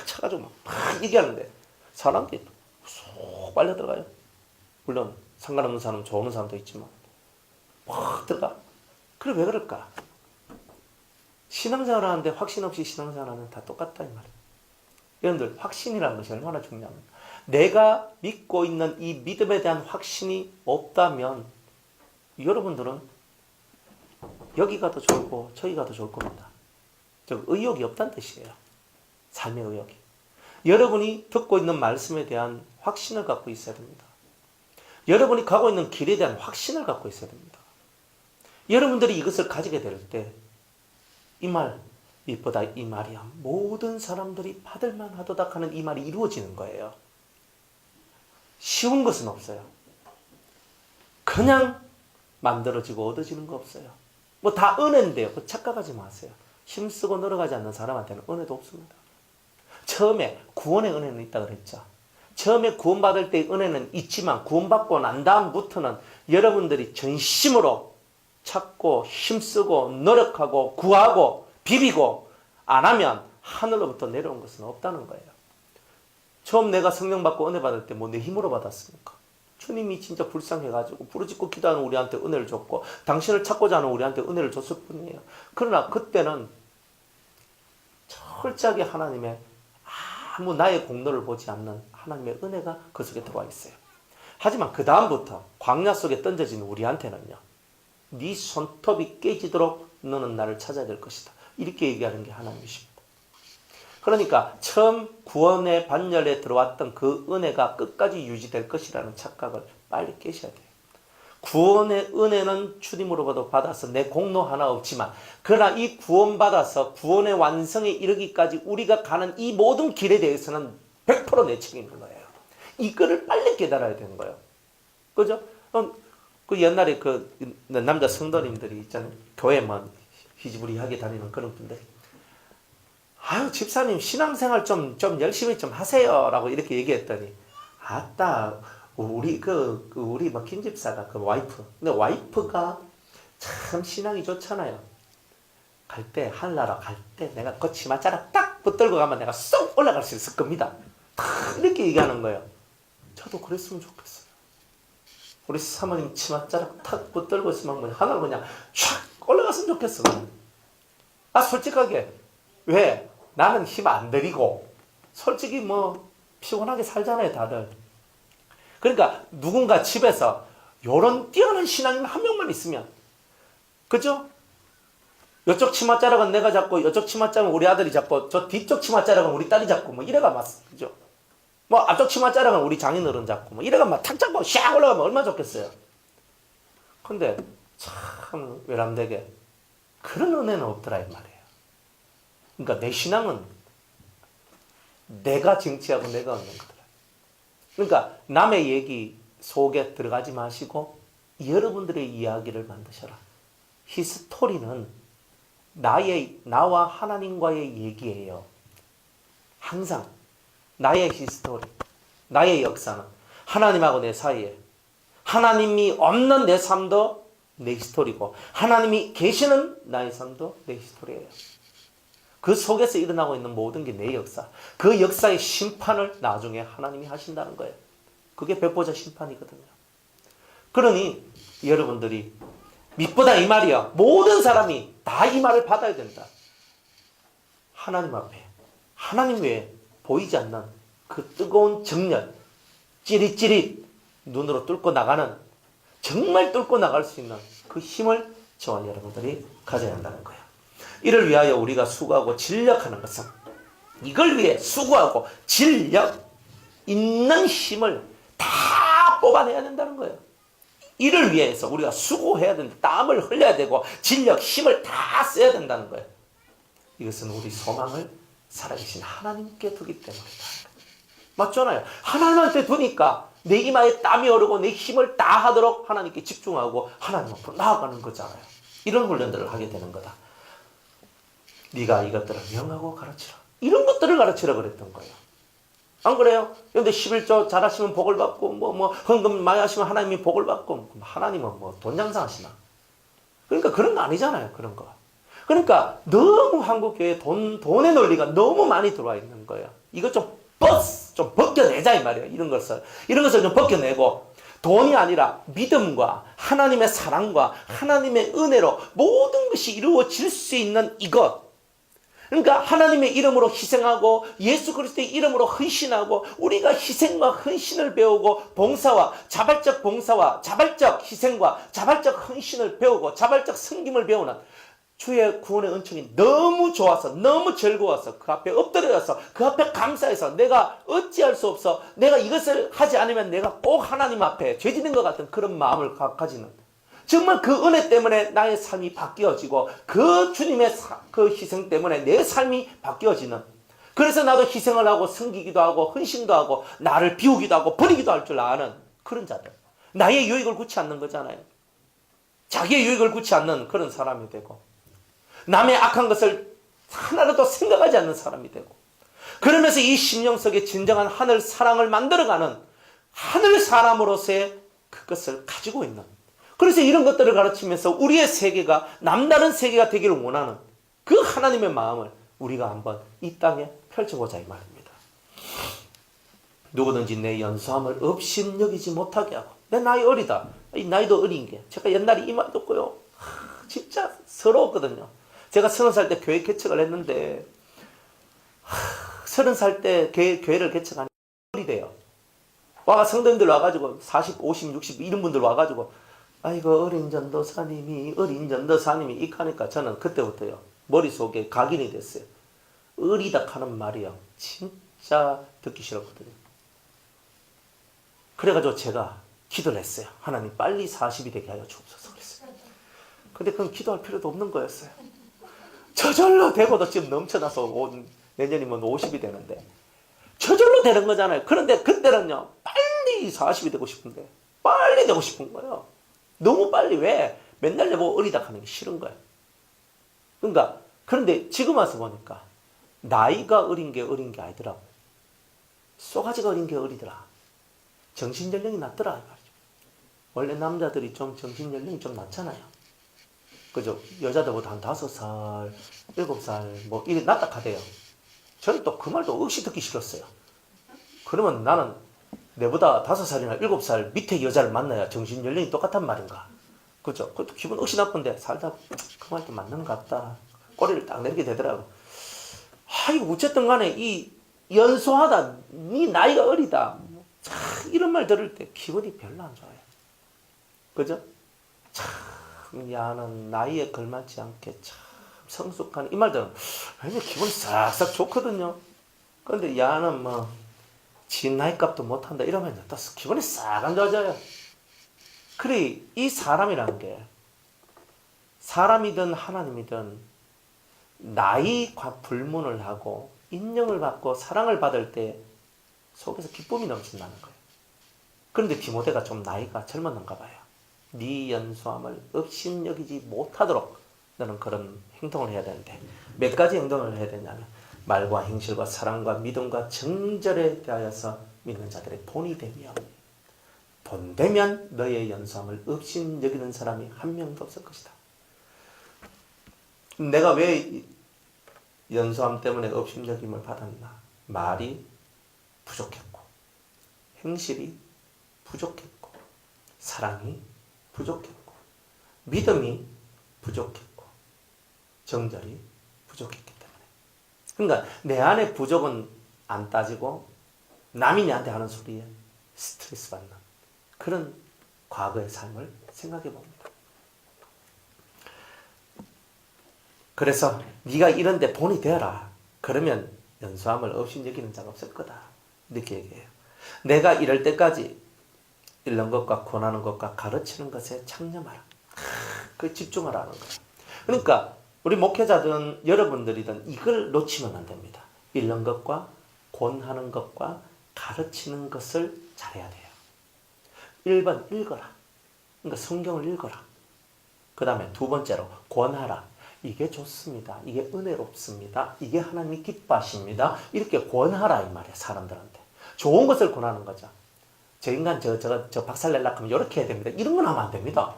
차가지고 막 얘기하는데 사람들이 쏙 빨려 들어가요. 물론 상관없는 사람 좋은 사람도 있지만 막 들어가. 그래 왜 그럴까? 신앙생활 하는데 확신 없이 신앙생활 하면 다 똑같다 이 말이에요. 여러분들 확신이라는 것이 얼마나 중요합니까? 내가 믿고 있는 이 믿음에 대한 확신이 없다면 여러분들은 여기가 더 좋고 저기가 더 좋을 겁니다. 의욕이 없다는 뜻이에요. 삶의 의욕이. 여러분이 듣고 있는 말씀에 대한 확신을 갖고 있어야 됩니다. 여러분이 가고 있는 길에 대한 확신을 갖고 있어야 됩니다. 여러분들이 이것을 가지게 될 때 이 말, 이보다 이 말이야 모든 사람들이 받을만 하도다 하는 이 말이 이루어지는 거예요. 쉬운 것은 없어요. 그냥 만들어지고 얻어지는 거 없어요. 다 은혜인데요. 착각하지 마세요. 힘쓰고 늘어가지 않는 사람한테는 은혜도 없습니다. 처음에 구원의 은혜는 있다고 그랬죠. 처음에 구원받을 때의 은혜는 있지만 구원받고 난 다음부터는 여러분들이 전심으로 찾고 힘쓰고 노력하고 구하고 비비고 안 하면 하늘로부터 내려온 것은 없다는 거예요. 처음 내가 성령 받고 은혜 받을 때 내 힘으로 받았습니까? 주님이 진짜 불쌍해가지고 부르짖고 기도하는 우리한테 은혜를 줬고 당신을 찾고자 하는 우리한테 은혜를 줬을 뿐이에요. 그러나 그때는 철저하게 하나님의 아무 나의 공로를 보지 않는 하나님의 은혜가 그 속에 들어와 있어요. 하지만 그 다음부터 광야 속에 던져진 우리한테는요. 네 손톱이 깨지도록 너는 나를 찾아야 될 것이다. 이렇게 얘기하는 게 하나님이십니다. 그러니까 처음 구원의 반열에 들어왔던 그 은혜가 끝까지 유지될 것이라는 착각을 빨리 깨셔야 돼요. 구원의 은혜는 주님으로부터 받아서 내 공로 하나 없지만 그러나 이 구원받아서 구원의 완성에 이르기까지 우리가 가는 이 모든 길에 대해서는 100% 내 책임인 거예요. 이거를 빨리 깨달아야 되는 거예요. 그죠? 그 옛날에 그 남자 성도님들이 있잖아요. 교회만 희지부리하게 다니는 그런 분들. 집사님 신앙생활 좀 열심히 좀 하세요. 라고 이렇게 얘기했더니 우리 김집사가 그 와이프. 근데 와이프가 참 신앙이 좋잖아요. 갈 때, 하늘나라 갈 때 내가 그 치맛자락 딱 붙들고 가면 내가 쏙 올라갈 수 있을 겁니다. 딱 이렇게 얘기하는 거예요. 저도 그랬으면 좋겠어요. 우리 사모님 치맛자락 탁 붙들고 있으면 하늘 그냥 촥 올라갔으면 좋겠어요. 아, 솔직하게. 왜? 나는 힘 안 들이고 솔직히 뭐 피곤하게 살잖아요, 다들. 그러니까 누군가 집에서 요런 뛰어난 신앙인 한 명만 있으면, 그죠? 이쪽 치맛자락은 내가 잡고 이쪽 치맛자락은 우리 아들이 잡고 저 뒤쪽 치맛자락은 우리 딸이 잡고 뭐 이래가 막, 그죠? 뭐 앞쪽 치맛자락은 우리 장인어른 잡고 뭐 이래가 막 탁 잡고 샥 올라가면 얼마나 좋겠어요. 근데 참 외람되게 그런 은혜는 없더라 이 말이에요. 그러니까 내 신앙은 내가 쟁취하고 내가 얻는 거더라. 그러니까 남의 얘기 속에 들어가지 마시고 여러분들의 이야기를 만드셔라. 히스토리는 나와 하나님과의 얘기예요. 항상 나의 히스토리, 나의 역사는 하나님하고 내 사이에, 하나님이 없는 내 삶도 내 히스토리고 하나님이 계시는 나의 삶도 내 히스토리예요. 그 속에서 일어나고 있는 모든 게 내 역사, 그 역사의 심판을 나중에 하나님이 하신다는 거예요. 그게 백보자 심판이거든요. 그러니 여러분들이 밑보다 이 말이야. 모든 사람이 다 이 말을 받아야 된다. 하나님 앞에, 하나님 외에 보이지 않는 그 뜨거운 정열, 찌릿찌릿 눈으로 뚫고 나가는, 정말 뚫고 나갈 수 있는 그 힘을 저와 여러분들이 가져야 한다는 거예요. 이를 위하여 우리가 수고하고 진력하는 것은, 이걸 위해 수고하고 진력 있는 힘을 다 뽑아내야 된다는 거예요. 이를 위해서 우리가 수고해야 된다. 땀을 흘려야 되고 진력, 힘을 다 써야 된다는 거예요. 이것은 우리 소망을 살아계신 하나님께 두기 때문이다. 맞잖아요. 하나님한테 두니까 내 이마에 땀이 오르고 내 힘을 다하도록 하나님께 집중하고 하나님 앞으로 나아가는 거잖아요. 이런 훈련들을 하게 되는 거다. 네가 이것들을 명하고 가르치라. 이런 것들을 가르치라 그랬던 거예요. 안 그래요? 그런데 11조 잘하시면 복을 받고 헌금 많이 하시면 하나님이 복을 받고, 하나님은 돈 장사하시나? 그러니까 그런 거 아니잖아요. 그런 거. 그러니까 너무 한국교회에 돈의 논리가 너무 많이 들어와 있는 거예요. 이거 좀 벗겨내자 이 말이에요. 이런 것을 좀 벗겨내고, 돈이 아니라 믿음과 하나님의 사랑과 하나님의 은혜로 모든 것이 이루어질 수 있는 이것. 그러니까 하나님의 이름으로 희생하고 예수 그리스도의 이름으로 헌신하고, 우리가 희생과 헌신을 배우고 자발적 희생과 자발적 헌신을 배우고 자발적 섬김을 배우는 주의 구원의 은총이 너무 좋아서, 너무 즐거워서 그 앞에 엎드려서 그 앞에 감사해서, 내가 어찌할 수 없어, 내가 이것을 하지 않으면 내가 꼭 하나님 앞에 죄짓는 것 같은 그런 마음을 가지는, 정말 그 은혜 때문에 나의 삶이 바뀌어지고 그 주님의 그 희생 때문에 내 삶이 바뀌어지는, 그래서 나도 희생을 하고 섬기기도 하고 헌신도 하고 나를 비우기도 하고 버리기도 할 줄 아는 그런 자들. 나의 유익을 구치 않는 거잖아요. 자기의 유익을 구치 않는 그런 사람이 되고, 남의 악한 것을 하나라도 생각하지 않는 사람이 되고, 그러면서 이 심령 속에 진정한 하늘 사랑을 만들어가는 하늘 사람으로서의 그것을 가지고 있는, 그래서 이런 것들을 가르치면서 우리의 세계가 남다른 세계가 되기를 원하는 그 하나님의 마음을 우리가 한번 이 땅에 펼쳐보자 이 말입니다. 누구든지 내 연소함을 업신여기지 못하게 하고, 내 나이 어리다, 이 나이도 어린 게, 제가 옛날에 이 말 듣고요, 진짜 서러웠거든요. 제가 30살 때 교회 개척을 했는데 30살 때 교회를 개척하니 어리대요. 성도님들 와가지고 40, 50, 60 이런 분들 와가지고, 아이고 어린 전도사님이 이렇게 하니까 저는 그때부터요 머릿속에 각인이 됐어요. 어리다 하는 말이요 진짜 듣기 싫었거든요. 그래가지고 제가 기도를 했어요. 하나님 빨리 40이 되게 하여 주옵소서 그랬어요. 근데 그건 기도할 필요도 없는 거였어요. 저절로 되고도 지금 넘쳐나서 내년이면 50이 되는데 저절로 되는 거잖아요. 그런데 그때는요 빨리 40이 되고 싶은데, 빨리 되고 싶은 거예요. 너무 빨리. 왜? 맨날 내보고 어리다 하는 게 싫은 거예요. 그러니까 그런데 지금 와서 보니까 나이가 어린 게 아니더라고. 쏘가지가 어린 게 어리더라. 정신연령이 낮더라 말이죠. 원래 남자들이 좀 정신연령이 좀 낮잖아요. 그죠? 여자들보다 한 5살, 7살, 뭐, 이게 낫다 하대요. 저는 또 그 말도 없이 듣기 싫었어요. 그러면 나는 내보다 5살이나 7살 밑에 여자를 만나야 정신 연령이 똑같단 말인가? 그죠? 그것도 기분 억시 나쁜데 살다 그 말도 맞는 것 같다. 꼬리를 딱 내리게 되더라고. 이거 어쨌든 간에 이 연소하다, 네 나이가 어리다. 이런 말 들을 때 기분이 별로 안 좋아요. 그죠? 참, 야는 나이에 걸맞지 않게 참 성숙한 이 말들은 왠지 기분이 싹싹 좋거든요. 그런데 야는 뭐, 지 나이 값도 못한다 이러면 또 기분이 싹 안 좋아져요. 그래, 이 사람이라는 게 사람이든 하나님이든 나이과 불문을 하고 인정을 받고 사랑을 받을 때 속에서 기쁨이 넘친다는 거예요. 그런데 디모데가 좀 나이가 젊었는가 봐요. 네 연소함을 업신여기지 못하도록 너는 그런 행동을 해야 되는데 몇 가지 행동을 해야 되냐면 말과 행실과 사랑과 믿음과 정절에 대하여서 믿는 자들의 본이 되며 본되면 너의 연소함을 업신여기는 사람이 한 명도 없을 것이다. 내가 왜 연소함 때문에 업신여김을 받았나? 말이 부족했고 행실이 부족했고 사랑이 부족했고 믿음이 부족했고 정절이 부족했기 때문에. 그러니까 내 안에 부족은 안 따지고 남이 나한테 하는 소리에 스트레스 받는 그런 과거의 삶을 생각해 봅니다. 그래서 네가 이런 데 본이 되어라. 그러면 연소함을 업신여기는 자가 없을 거다. 이렇게 얘기해요. 내가 이럴 때까지 잃는 것과 권하는 것과 가르치는 것에 창념하라. 그 집중하라는 거예요. 그러니까 우리 목회자든 여러분들이든 이걸 놓치면 안 됩니다. 잃는 것과 권하는 것과 가르치는 것을 잘해야 돼요. 1번 읽어라. 그러니까 성경을 읽어라. 그 다음에 두 번째로 권하라. 이게 좋습니다. 이게 은혜롭습니다. 이게 하나님이 기뻐하십니다. 이렇게 권하라 이 말이에요. 사람들한테. 좋은 것을 권하는 거죠. 저 인간 저 박살 낼라 하면 이렇게 해야 됩니다. 이런 건 하면 안 됩니다.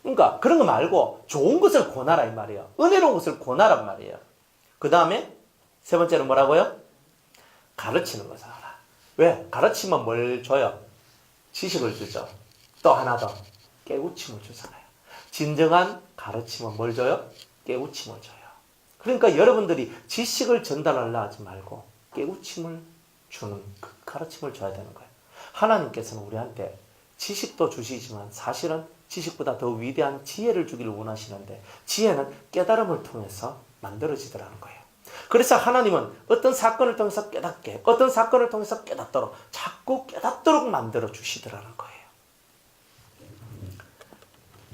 그러니까 그런 거 말고 좋은 것을 권하라 이 말이에요. 은혜로운 것을 권하란 말이에요. 그 다음에 세 번째는 뭐라고요? 가르치는 것을 하라. 왜? 가르치면 뭘 줘요? 지식을 주죠. 또 하나 더 깨우침을 주잖아요. 진정한 가르침은 뭘 줘요? 깨우침을 줘요. 그러니까 여러분들이 지식을 전달하려 하지 말고 깨우침을 주는 그 가르침을 줘야 되는 거예요. 하나님께서는 우리한테 지식도 주시지만 사실은 지식보다 더 위대한 지혜를 주기를 원하시는데 지혜는 깨달음을 통해서 만들어지더라는 거예요. 그래서 하나님은 어떤 사건을 통해서 깨닫게, 어떤 사건을 통해서 깨닫도록 자꾸 깨닫도록 만들어 주시더라는 거예요.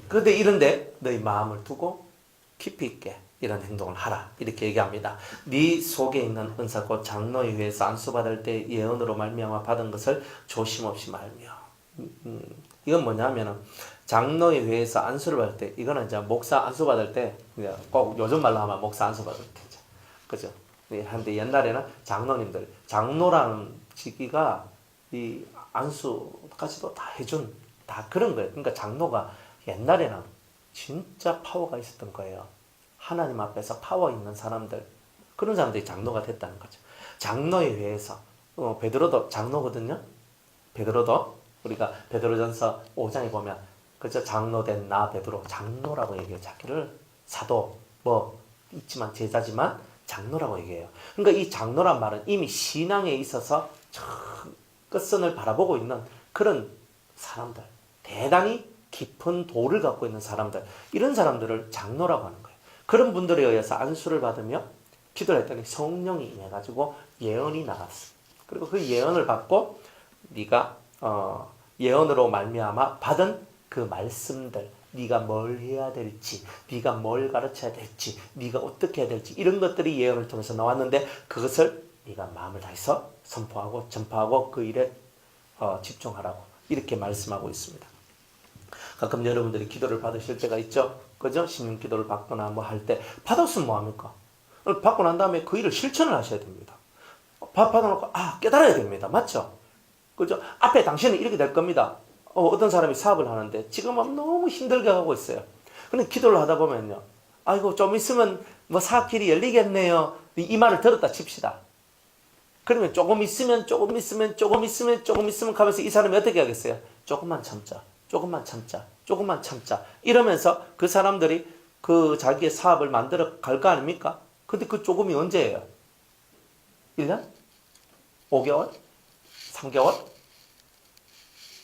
그런데 이런데 너희 마음을 두고 깊이 있게 이런 행동을 하라. 이렇게 얘기합니다. 네 속에 있는 은사 곧 장로의 회에서 안수받을 때 예언으로 말미암아 받은 것을 조심 없이 말며. 이건 뭐냐면은 장로의 회에서 안수를 받을 때 이거는 이제 목사 안수받을 때 꼭 요즘 말로 하면 목사 안수받을 때죠. 그죠? 한데 옛날에는 장로님들 장로라는 직위가 이 안수까지도 다 해준 다 그런 거예요. 그러니까 장로가 옛날에는 진짜 파워가 있었던 거예요. 하나님 앞에서 파워 있는 사람들 그런 사람들이 장로가 됐다는 거죠. 장로의 회에서 베드로도 장로거든요. 베드로도 우리가 베드로전서 5장에 보면 그저 장로된 나 베드로 장로라고 얘기해요. 자기를 사도 뭐 있지만 제자지만 장로라고 얘기해요. 그러니까 이 장로란 말은 이미 신앙에 있어서 저 끝선을 바라보고 있는 그런 사람들, 대단히 깊은 도를 갖고 있는 사람들, 이런 사람들을 장로라고 하는 거예요. 그런 분들에 의해서 안수를 받으며 기도를 했더니 성령이 임해가지고 예언이 나갔어. 그리고 그 예언을 받고 네가 예언으로 말미암아 받은 그 말씀들, 네가 뭘 해야 될지, 네가 뭘 가르쳐야 될지, 네가 어떻게 해야 될지 이런 것들이 예언을 통해서 나왔는데 그것을 네가 마음을 다해서 선포하고 전파하고 그 일에 집중하라고 이렇게 말씀하고 있습니다. 가끔 여러분들이 기도를 받으실 때가 있죠. 그죠? 신령 기도를 받거나 뭐 할 때 받았으면 뭐합니까? 받고 난 다음에 그 일을 실천을 하셔야 됩니다. 받아놓고 깨달아야 됩니다. 맞죠? 그죠? 앞에 당신은 이렇게 될 겁니다. 어떤 사람이 사업을 하는데 지금은 너무 힘들게 하고 있어요. 근데 기도를 하다 보면요, 아이고 좀 있으면 뭐 사길이 열리겠네요, 이 말을 들었다 칩시다. 그러면 조금 있으면 가면서 이 사람이 어떻게 하겠어요? 조금만 참자, 조금만 참자, 조금만 참자 이러면서 그 사람들이 그 자기의 사업을 만들어 갈 거 아닙니까? 근데 그 조금이 언제예요? 1년? 5개월? 3개월?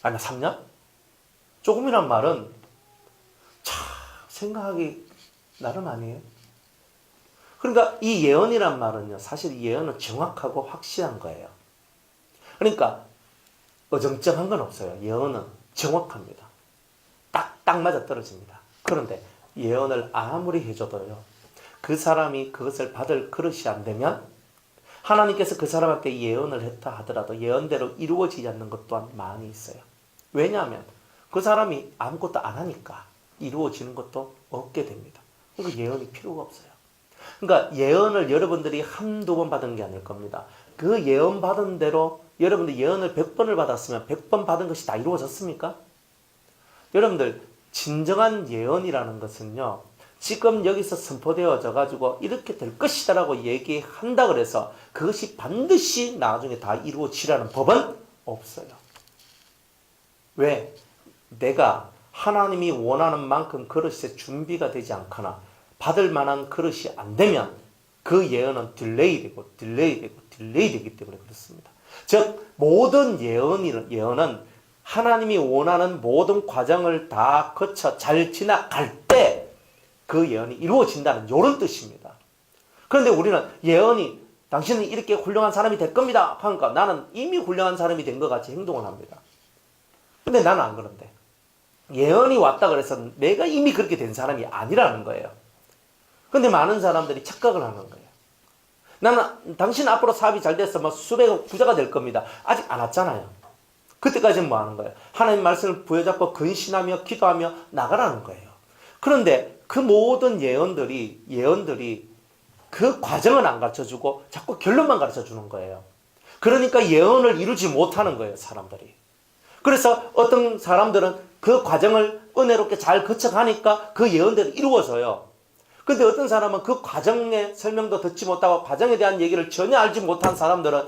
아니면 3년? 조금이란 말은 참 생각하기 나름 아니에요. 그러니까 이 예언이란 말은요, 사실 이 예언은 정확하고 확실한 거예요. 그러니까 어정쩡한 건 없어요. 예언은 정확합니다. 딱 맞아 떨어집니다. 그런데 예언을 아무리 해줘도요, 그 사람이 그것을 받을 그릇이 안 되면 하나님께서 그 사람한테 예언을 했다 하더라도 예언대로 이루어지지 않는 것 또한 많이 있어요. 왜냐하면 그 사람이 아무것도 안 하니까 이루어지는 것도 없게 됩니다. 그러니까 예언이 필요가 없어요. 그러니까 예언을 여러분들이 한두 번 받은 게 아닐 겁니다. 그 예언 받은 대로 여러분들 예언을 100번을 받았으면 100번 받은 것이 다 이루어졌습니까? 여러분들 진정한 예언이라는 것은요, 지금 여기서 선포되어져 가지고 이렇게 될 것이다라고 얘기한다 그래서 그것이 반드시 나중에 다 이루어지라는 법은 없어요. 왜? 내가 하나님이 원하는 만큼 그릇에 준비가 되지 않거나 받을 만한 그릇이 안 되면 그 예언은 딜레이되기 때문에 그렇습니다. 즉 모든 예언은 하나님이 원하는 모든 과정을 다 거쳐 잘 지나갈 때 그 예언이 이루어진다는 이런 뜻입니다. 그런데 우리는 예언이 당신은 이렇게 훌륭한 사람이 될 겁니다 하니까 나는 이미 훌륭한 사람이 된 것 같이 행동을 합니다. 근데 나는 안 그런데 예언이 왔다 그래서 내가 이미 그렇게 된 사람이 아니라는 거예요. 근데 많은 사람들이 착각을 하는 거예요. 나는 당신 앞으로 사업이 잘 돼서 뭐 수백억 부자가 될 겁니다. 아직 안 왔잖아요. 그때까지는 뭐 하는 거예요? 하나님 말씀을 부여잡고 근신하며 기도하며 나가라는 거예요. 그런데 그 모든 예언들이 그 과정은 안 가르쳐주고 자꾸 결론만 가르쳐주는 거예요. 그러니까 예언을 이루지 못하는 거예요, 사람들이. 그래서 어떤 사람들은 그 과정을 은혜롭게 잘 거쳐가니까 그 예언대로 이루어져요. 근데 어떤 사람은 그 과정의 설명도 듣지 못하고 과정에 대한 얘기를 전혀 알지 못한 사람들은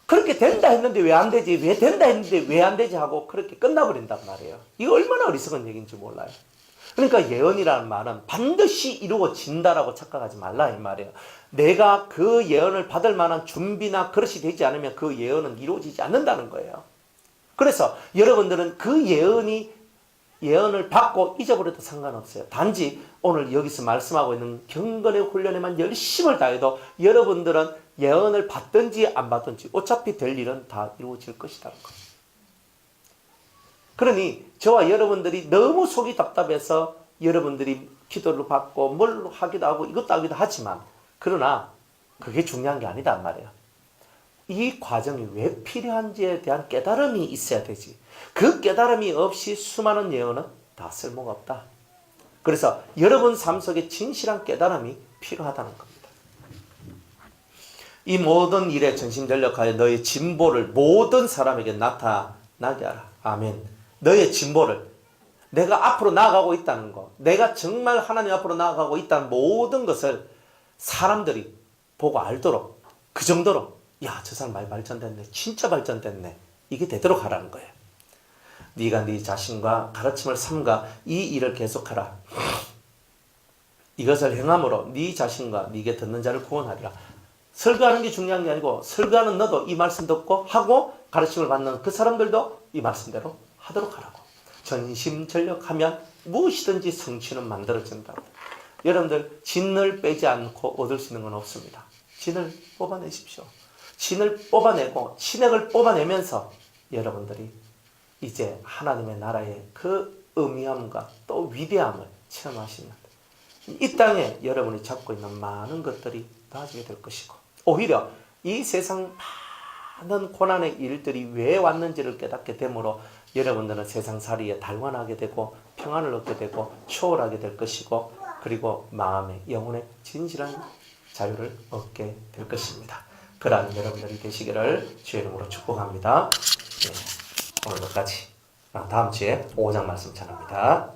그렇게 된다 했는데 왜 안 되지? 왜 된다 했는데 왜 안 되지? 하고 그렇게 끝나버린단 말이에요. 이거 얼마나 어리석은 얘기인지 몰라요. 그러니까 예언이라는 말은 반드시 이루어진다라고 착각하지 말라 이 말이에요. 내가 그 예언을 받을 만한 준비나 그릇이 되지 않으면 그 예언은 이루어지지 않는다는 거예요. 그래서 여러분들은 그 예언을 받고 잊어버려도 상관없어요. 단지 오늘 여기서 말씀하고 있는 경건의 훈련에만 열심을 다해도 여러분들은 예언을 받든지 안 받든지 어차피 될 일은 다 이루어질 것이라는 거예요. 그러니 저와 여러분들이 너무 속이 답답해서 여러분들이 기도를 받고 뭘 하기도 하고 이것도 하기도 하지만 그러나 그게 중요한 게 아니단 말이에요. 이 과정이 왜 필요한지에 대한 깨달음이 있어야 되지. 그 깨달음이 없이 수많은 예언은 다 쓸모가 없다. 그래서 여러분 삶 속에 진실한 깨달음이 필요하다는 겁니다. 이 모든 일에 전심전력하여 너의 진보를 모든 사람에게 나타나게 하라. 아멘. 너의 진보를, 내가 앞으로 나아가고 있다는 것, 내가 정말 하나님 앞으로 나아가고 있다는 모든 것을 사람들이 보고 알도록, 그 정도로 야, 저 사람 많이 발전됐네, 진짜 발전됐네, 이게 되도록 하라는 거예요. 네가 네 자신과 가르침을 삼가 이 일을 계속하라. 이것을 행함으로 네 자신과 네게 듣는 자를 구원하리라. 설교하는 게 중요한 게 아니고 설교하는 너도 이 말씀 듣고 하고 가르침을 받는 그 사람들도 이 말씀대로 하도록 하라고. 전심전력하면 무엇이든지 성취는 만들어진다고. 여러분들 진을 빼지 않고 얻을 수 있는 건 없습니다. 진을 뽑아내십시오. 진을 뽑아내고 진액을 뽑아내면서 여러분들이 이제 하나님의 나라의 그 의미함과 또 위대함을 체험하시는 이 땅에 여러분이 잡고 있는 많은 것들이 나아지게 될 것이고, 오히려 이 세상 많은 고난의 일들이 왜 왔는지를 깨닫게 되므로 여러분들은 세상살이에 달관하게 되고 평안을 얻게 되고 초월하게 될 것이고, 그리고 마음의 영혼의 진실한 자유를 얻게 될 것입니다. 그러한 여러분들이 되시기를 주의 이름으로 축복합니다. 네, 오늘 여기까지. 다음 주에 5장 말씀 전합니다.